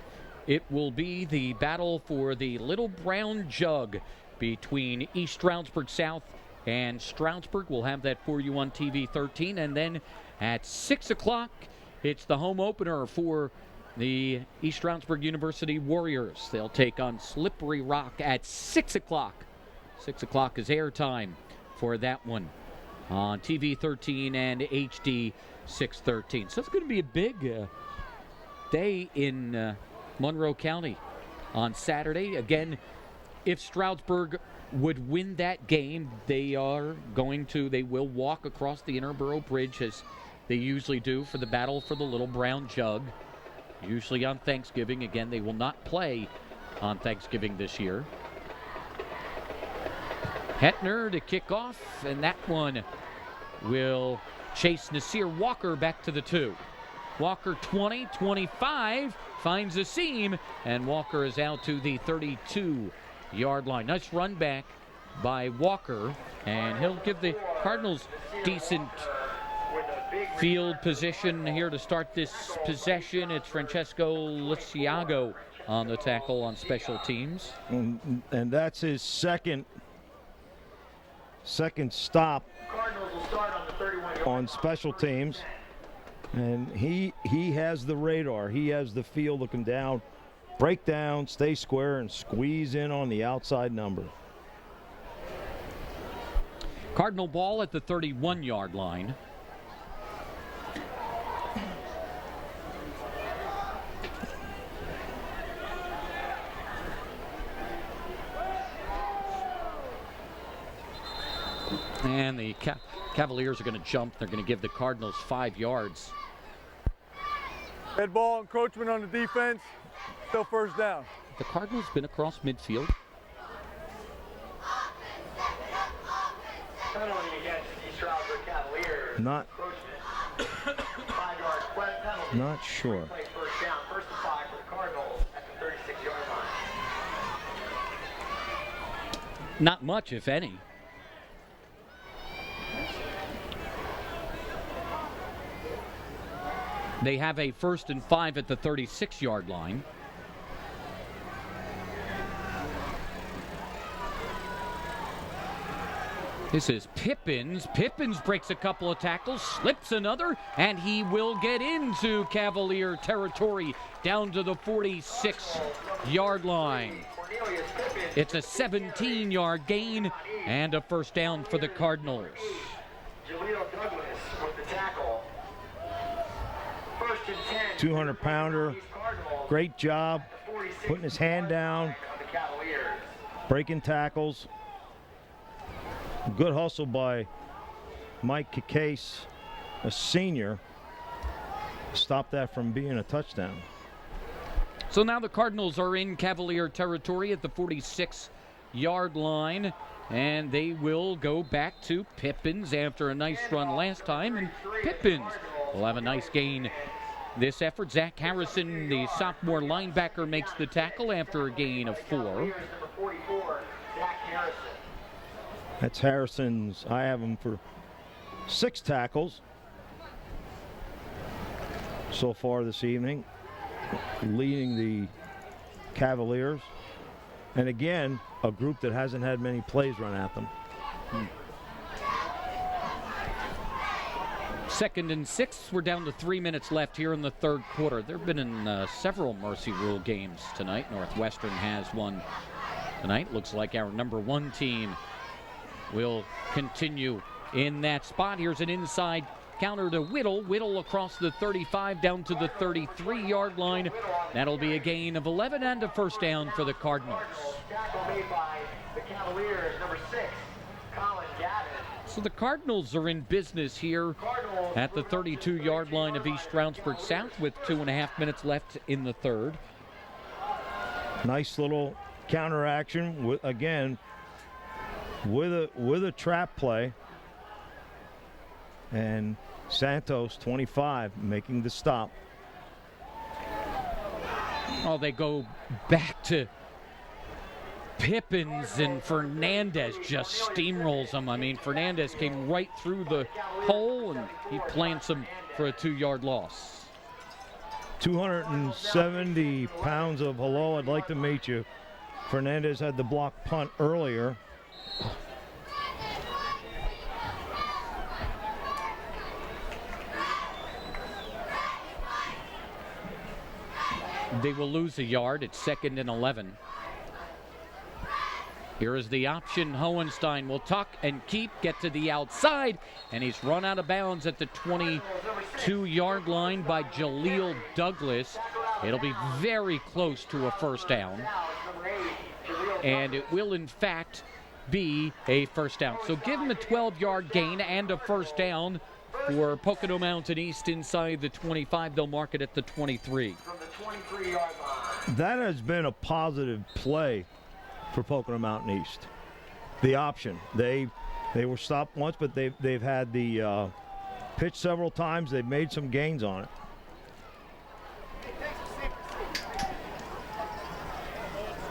it will be the battle for the Little Brown Jug between East Stroudsburg South and Stroudsburg. We'll have that for you on TV 13. And then at 6 o'clock, it's the home opener for the East Stroudsburg University Warriors. They'll take on Slippery Rock at 6 o'clock. 6 o'clock is airtime for that one on TV 13 and HD 613. So it's going to be a big day in Monroe County on Saturday. Again, if Stroudsburg would win that game, they will walk across the Interborough Bridge as they usually do for the battle for the Little Brown Jug, usually on Thanksgiving. Again, they will not play on Thanksgiving this year. Hetner to kick off, and that one will chase Nasir Walker back to the 2. Walker 20, 25, finds a seam, and Walker is out to the 32-yard line. Nice run back by Walker, and he'll give the Cardinals decent field position here to start this possession. It's Francesco Liciago on the tackle on special teams. And that's his second stop on special teams, and he has the radar. He has the feel to come down, break down, stay square, and squeeze in on the outside number. Cardinal ball at the 31-yard line. And the Cavaliers are going to jump. They're going to give the Cardinals 5 yards. Head ball, encroachment on the defense, still first down. The Cardinals been across midfield. Penalty against the Stroudsburg Cavaliers. Not 5-yard penalty. Not sure. Play first down, 1st and 5 for the Cardinals at the 36-yard line. Not much, if any. They have a 1st and 5 at the 36-yard line. This is Pippins. Pippins breaks a couple of tackles, slips another, and he will get into Cavalier territory down to the 46-yard line. It's a 17-yard gain and a first down for the Cardinals. Jaleel Douglas with the tackle. First and 10. 200-pounder. Great job putting his hand down, breaking tackles. Good hustle by Mike Kikase, a senior. Stop that from being a touchdown. So now the Cardinals are in Cavalier territory at the 46-yard line, and they will go back to Pippins after a nice run last time, and Pippins will have a nice gain this effort. Zach Harrison, the sophomore linebacker, makes the tackle after a gain of 4. That's Harrison's. I have him for 6 tackles so far this evening, leading the Cavaliers. And again, a group that hasn't had many plays run at them. 2nd and 6. We're down to 3 minutes left here in the third quarter. They've been in several Mercy Rule games tonight. Northwestern has one tonight. Looks like our number 1 team will continue in that spot. Here's an inside counter to Whittle. Whittle across the 35 down to the 33-yard line. That'll be a gain of 11 and a first down for the Cardinals. Tackle made by the Cavaliers, number 6, Colin Gavin. So the Cardinals are in business here at the 32-yard line of East Stroudsburg South with 2.5 minutes left in the third. Nice little counter action with, again, with a trap play, and Santos, 25, making the stop. Oh, they go back to Pippins, and Fernandez just steamrolls him. I mean, Fernandez came right through the hole, and he plants him for a 2-yard loss. 270 pounds of hello, I'd like to meet you. Fernandez had the block punt earlier. They will lose a yard. It's 2nd and 11. Here is the option. Hohenstein will tuck and keep, get to the outside, and he's run out of bounds at the 22-yard line by Jaleel Douglas. It'll be very close to a first down, and it will, in fact, be a first down. So give him a 12-yard gain and a first down for Pocono Mountain East inside the 25. They'll mark it at the 23. That has been a positive play for Pocono Mountain East. The option. They were stopped once, but they've had the pitch several times. They've made some gains on it.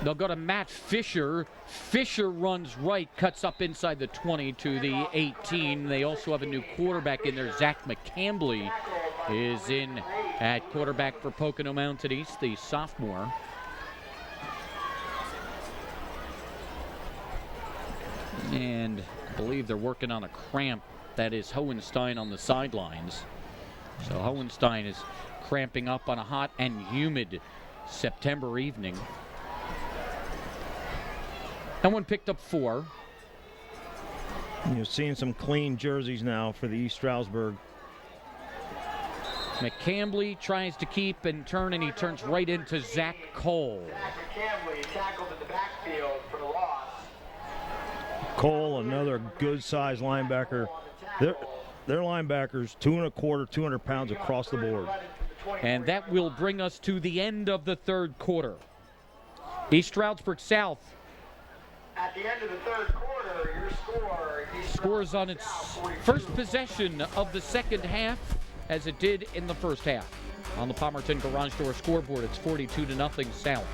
They'll go to Matt Fisher. Fisher runs right, cuts up inside the 20 to the 18. They also have a new quarterback in there. Zach McCambly is in at quarterback for Pocono Mountain East, the sophomore. And I believe they're working on a cramp. That is Hohenstein on the sidelines. So Hohenstein is cramping up on a hot and humid September evening. That one picked up 4. You're seeing some clean jerseys now for the East Stroudsburg. McCambly tries to keep and turn, and he turns right into Zach Cole. Zach McCambly tackled in the backfield for the loss. Cole, another good-sized linebacker. Their linebackers, 225, 200 pounds across the board. And that will bring us to the end of the third quarter. East Stroudsburg South. At the end of the third quarter, your score scores on its first possession of the second half, as it did in the first half. On the Palmerton Garage Door scoreboard, it's 42-0 South.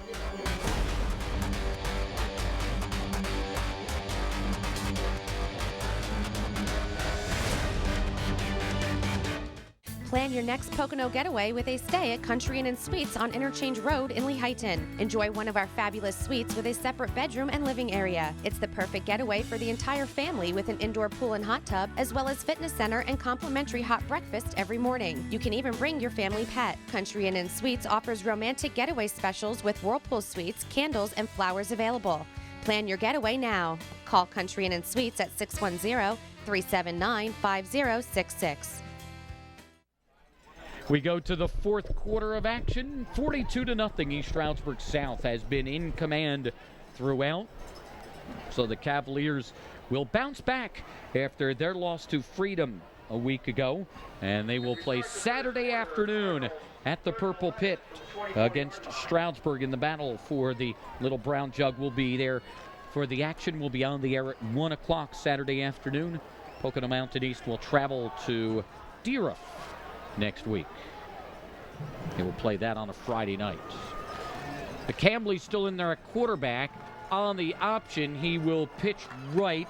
Plan your next Pocono getaway with a stay at Country Inn & Suites on Interchange Road in Lehighton. Enjoy one of our fabulous suites with a separate bedroom and living area. It's the perfect getaway for the entire family with an indoor pool and hot tub, as well as fitness center and complimentary hot breakfast every morning. You can even bring your family pet. Country Inn & Suites offers romantic getaway specials with whirlpool suites, candles, and flowers available. Plan your getaway now. Call Country Inn & Suites at 610-379-5066. We go to the fourth quarter of action. 42-0. East Stroudsburg South has been in command throughout. So the Cavaliers will bounce back after their loss to Freedom a week ago. And they will play Saturday afternoon at the Purple Pit against Stroudsburg in the battle for the Little Brown Jug. Will be there for the action. Will be on the air at 1 o'clock Saturday afternoon. Pocono Mountain East will travel to Deera next week. They will play that on a Friday night. The Cambly's still in there at quarterback. On the option, he will pitch right.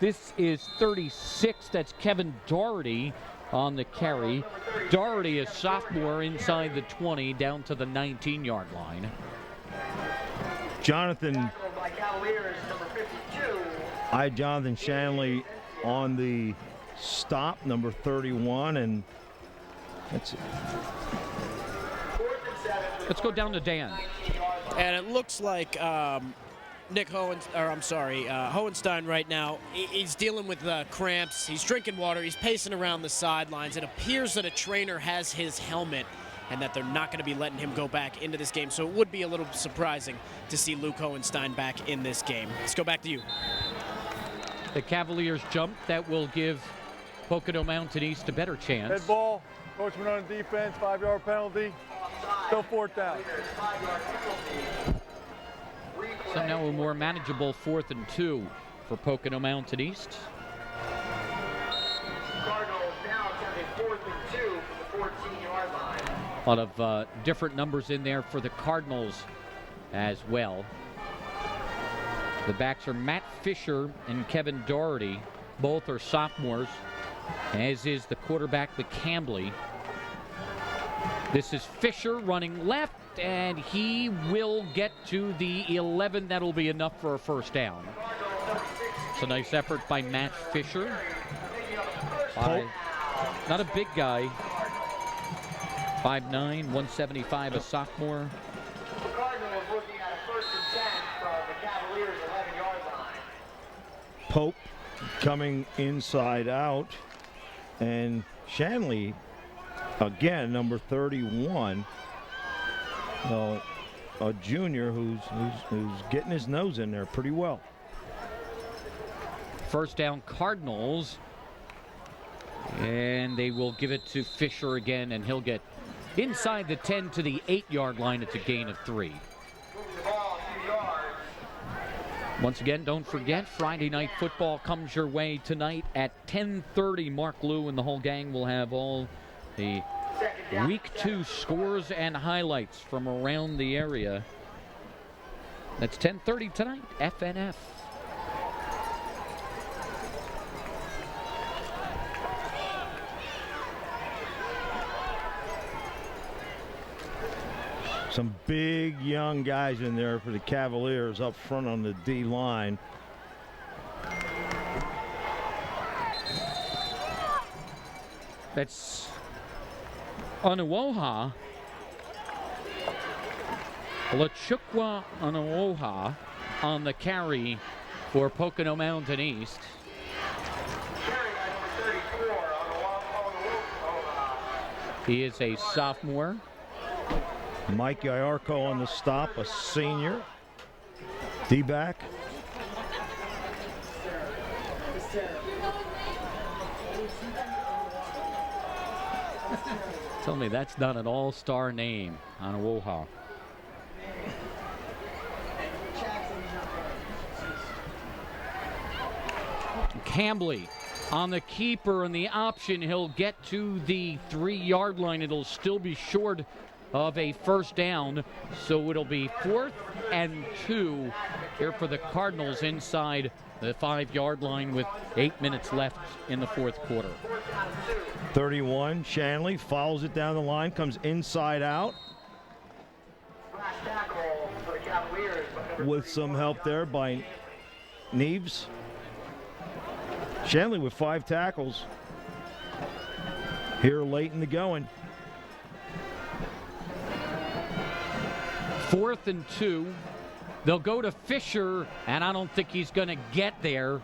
This is 36. That's Kevin Doherty on the carry. Doherty, a sophomore, inside the 20, down to the 19-yard line. Jonathan Shanley on the stop, number 31, and that's it. Let's go down to Dan. And it looks like Hohenstein right now, he's dealing with cramps. He's drinking water. He's pacing around the sidelines. It appears that a trainer has his helmet and that they're not going to be letting him go back into this game. So it would be a little surprising to see Luke Hohenstein back in this game. Let's go back to you. The Cavaliers jump. That will give Pocono Mountain East a better chance. Head ball. Coachman on defense. 5-yard penalty. Still fourth down. So now a more manageable 4th and 2 for Pocono Mountain East. Cardinals now attempting 4th and 2 from the 14-yard line. A lot of different numbers in there for the Cardinals as well. The backs are Matt Fisher and Kevin Doherty. Both are sophomores, as is the quarterback, the Cambly. This is Fisher running left, and he will get to the 11. That'll be enough for a first down. It's a nice effort by Matt Fisher. Not a big guy. 5'9", 175, a sophomore. The Cardinals looking at a 1st and 10 from the Cavaliers' 11-yard line. Pope coming inside out, and Shanley again, number 31, a junior who's getting his nose in there pretty well. First down, Cardinals, and they will give it to Fisher again, and he'll get inside the 10 to the 8-yard line. It's a gain of 3. Once again, don't forget, Friday Night Football comes your way tonight at 10:30. Mark Lou and the whole gang will have all the Week 2 scores and highlights from around the area. That's 10:30 tonight, FNF. Some big young guys in there for the Cavaliers up front on the D line. That's Onuoha. Lachukwa Onuoha on the carry for Pocono Mountain East. He is a sophomore. Mike Iarco on the stop, a senior. D-back. Tell me that's not an all-star name, Onuoha. Cambly on the keeper and the option. He'll get to the 3-yard line. It'll still be short of a first down. So it'll be 4th and 2 here for the Cardinals inside the 5-yard line with 8 minutes left in the fourth quarter. 31, Shanley follows it down the line, comes inside out. With some help there by Neves. Shanley with 5 tackles here late in the going. 4th and 2. They'll go to Fisher, and I don't think he's going to get there.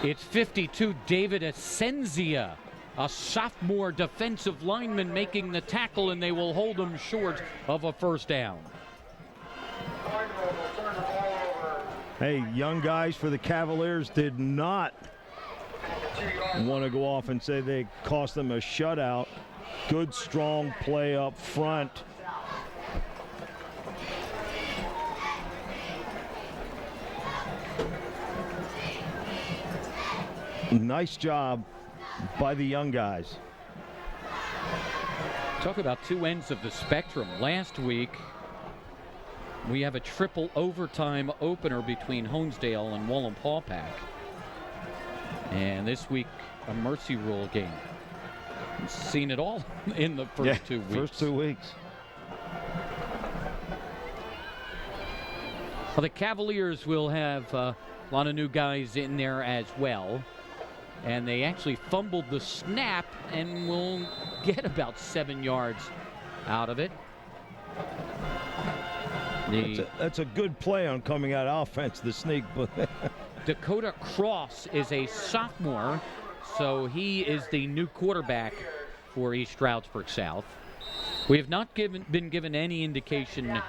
It's 52, David Asenzia, a sophomore defensive lineman, making the tackle, and they will hold him short of a first down. Hey, young guys for the Cavaliers did not want to go off and say they cost them a shutout. Good, strong play up front. Nice job by the young guys. Talk about two ends of the spectrum. Last week, we have a triple overtime opener between Honesdale and Wallenpaupack. And this week, a mercy rule game. We've seen it all in the first 2 weeks. First 2 weeks. Well, the Cavaliers will have a lot of new guys in there as well. And they actually fumbled the snap and will get about 7 yards out of it. That's a good play on coming out offense, the sneak. Dakota Cross is a sophomore, so he is the new quarterback for East Stroudsburg South. We have not been given any indication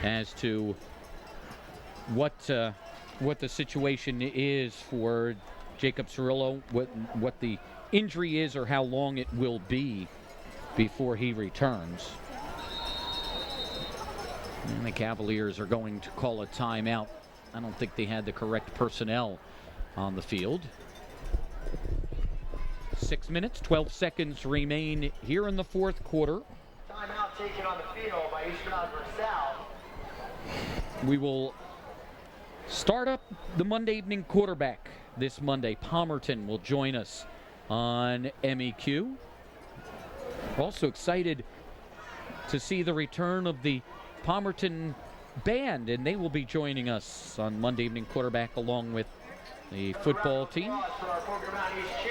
as to what the situation is for Jacob Cirillo, what the injury is or how long it will be before he returns. And the Cavaliers are going to call a timeout. I don't think they had the correct personnel on the field. 6 minutes, 12 seconds remain here in the fourth quarter. Timeout taken on the field by East Stroudsburg South. We will start up the Monday evening quarterback this Monday. Palmerton will join us on MEQ. We're also excited to see the return of the Palmerton Band, and they will be joining us on Monday evening quarterback along with the football team.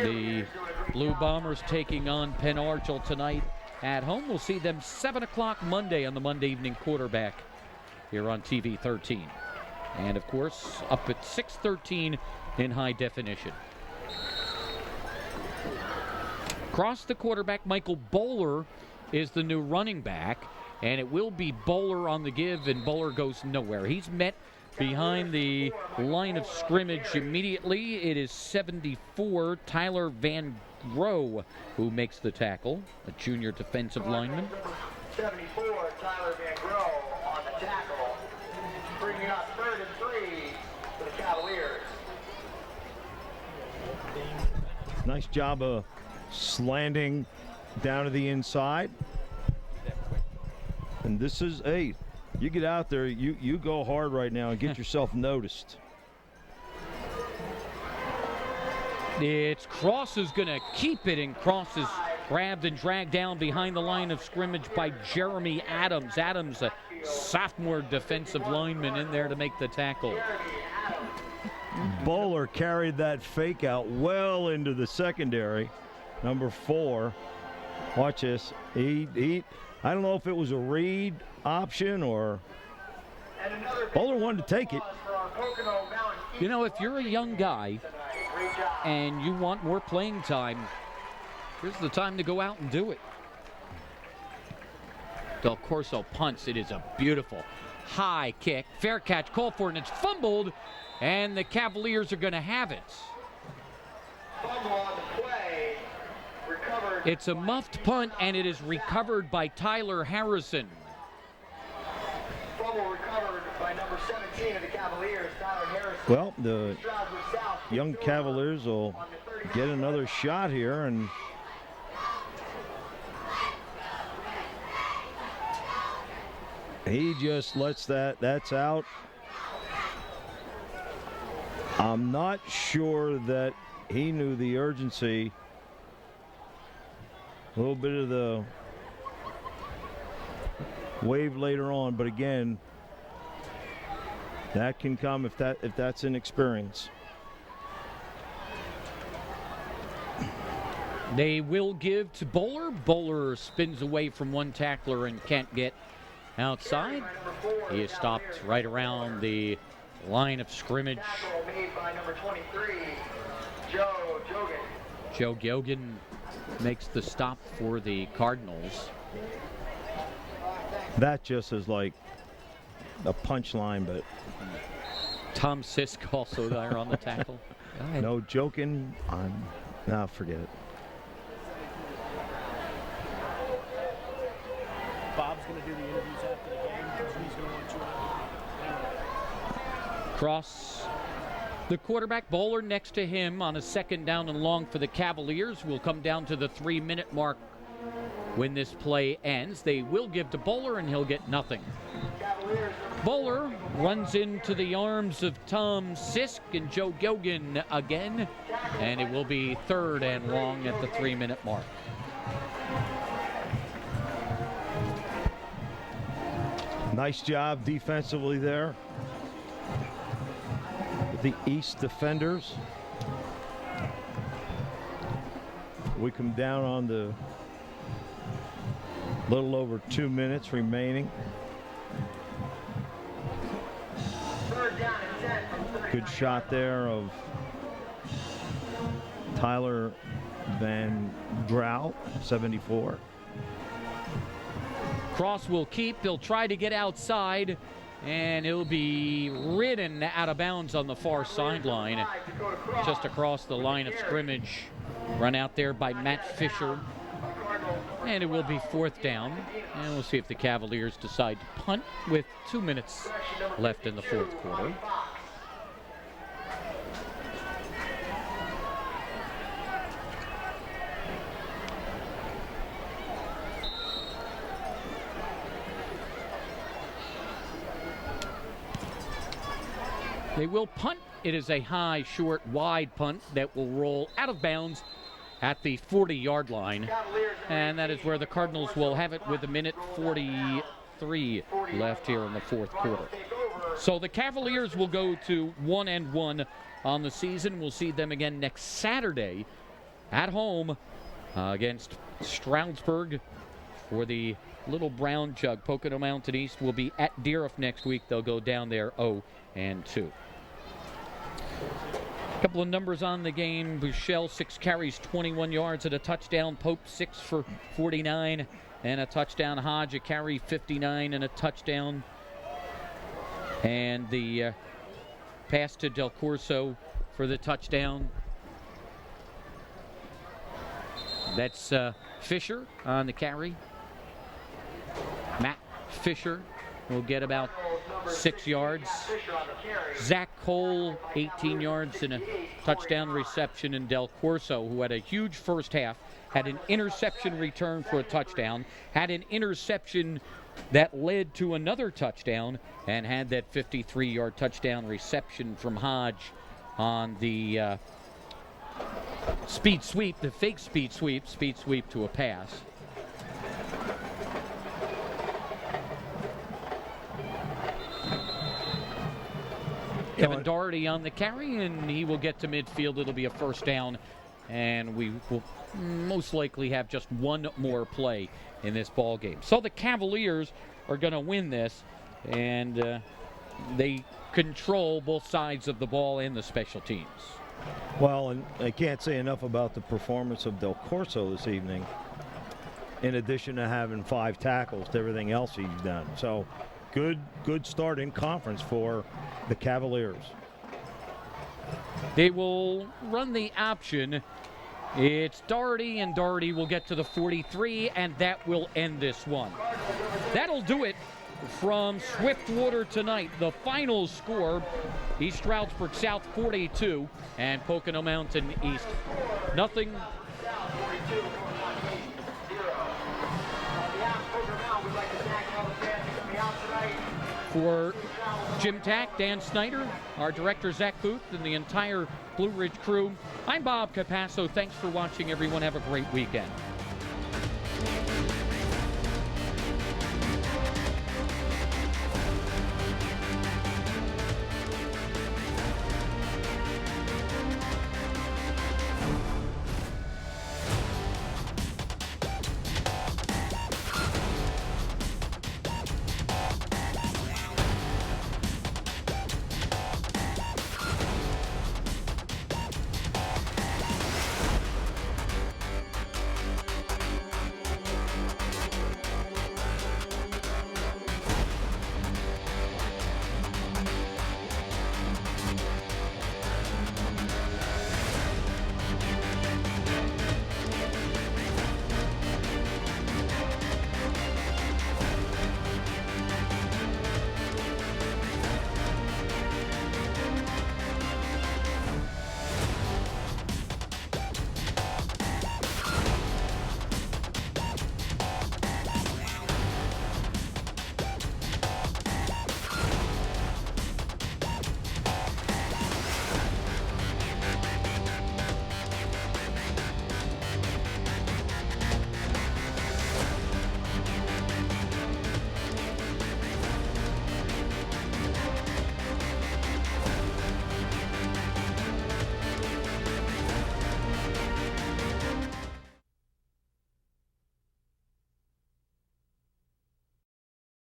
The Blue Bombers taking on Penn Argyle tonight at home. We'll see them 7 o'clock Monday on the Monday evening quarterback here on TV 13. And, of course, up at 6:13 in high definition. Across the quarterback, Michael Bowler is the new running back, and it will be Bowler on the give, and Bowler goes nowhere. He's met behind the line of scrimmage immediately. It is 74, Tyler Van Groe, who makes the tackle, a junior defensive lineman. 74, Tyler Van Groe on the tackle, bringing up 3rd and 3 for the Cavaliers. Nice job of slanting down to the inside. And this is, hey, you get out there, you go hard right now and get yourself noticed. It's Cross who's going to keep it, and Cross is grabbed and dragged down behind the line of scrimmage by Jeremy Adams. Adams, a sophomore defensive lineman, in there to make the tackle. Bowler carried that fake out well into the secondary. Number 4. Watch this. I don't know if it was a read option or Bowler wanted to take it. You know, if you're a young guy and you want more playing time, here's the time to go out and do it. Del Corso punts. It is a beautiful high kick. Fair catch called for, and it's fumbled, and the Cavaliers are going to have it. Fumble on the play. Recovered. It's a muffed punt, and it is recovered by Tyler Harrison. Fumble recovered by number 17 of the Cavaliers, Tyler Harrison. Well, the young Cavaliers will get another shot here, and He just lets that's out. I'm not sure that he knew the urgency. A little bit of the wave later on, but again, that can come if that's inexperience. They will give to Bowler. Bowler spins away from one tackler and can't get outside. He is stopped right around the line of scrimmage. Made by number 23, Joe Jogan. Joe Gilgan makes the stop for the Cardinals. That just is like a punchline, but Tom Sisk also there on the tackle. No joking. Forget it. Bob's going to do the interviews after the game. He's going to want you on. Cross. The quarterback, Bowler next to him on a 2nd down and long for the Cavaliers. Will come down to the 3-minute mark when this play ends. They will give to Bowler and he'll get nothing. Bowler runs into the arms of Tom Sisk and Joe Gilgan again, and it will be 3rd and long at the 3-minute mark. Nice job defensively there. The East defenders. We come down on the little over 2 minutes remaining. Good shot there of Tyler Van Grau, 74. Cross will keep. They'll try to get outside, and it'll be ridden out of bounds on the far sideline, just across the line of scrimmage. Run out there by Matt Fisher, and it will be 4th down. And we'll see if the Cavaliers decide to punt with 2 minutes left in the 4th quarter. They will punt. It is a high, short, wide punt that will roll out of bounds at the 40-yard line. And that is where the Cardinals will have it with 1:43 left here in the 4th quarter. So the Cavaliers will go to 1-1 on the season. We'll see them again next Saturday at home against Stroudsburg for the Little Brown Jug. Pocono Mountain East will be at Deerfield next week. They'll go down there 0-2. A couple of numbers on the game. Bushell, 6 carries, 21 yards and a touchdown. Pope, 6 for 49 and a touchdown. Hodge, a carry, 59 and a touchdown. And the pass to Del Corso for the touchdown. That's Fisher on the carry. Matt Fisher will get about 6 yards. Zach Cole, 18 yards and a touchdown reception. And Del Corso, who had a huge first half, had an interception return for a touchdown, had an interception that led to another touchdown, and had that 53-yard touchdown reception from Hodge on the speed sweep, the fake speed sweep to a pass. Kevin Doherty on the carry, and he will get to midfield. It'll be a 1st down, and we will most likely have just one more play in this ball game. So the Cavaliers are going to win this, and they control both sides of the ball and the special teams. Well, and I can't say enough about the performance of Del Corso this evening, in addition to having 5 tackles to everything else he's done. So good start in conference for the Cavaliers. They will run the option. It's Doherty, and Doherty will get to the 43, and that will end this one. That'll do it from Swiftwater tonight. The final score, East Stroudsburg South 42 and Pocono Mountain East nothing. For Jim Tack, Dan Snyder, our director Zach Booth, and the entire Blue Ridge crew, I'm Bob Capasso. Thanks for watching, everyone. Have a great weekend.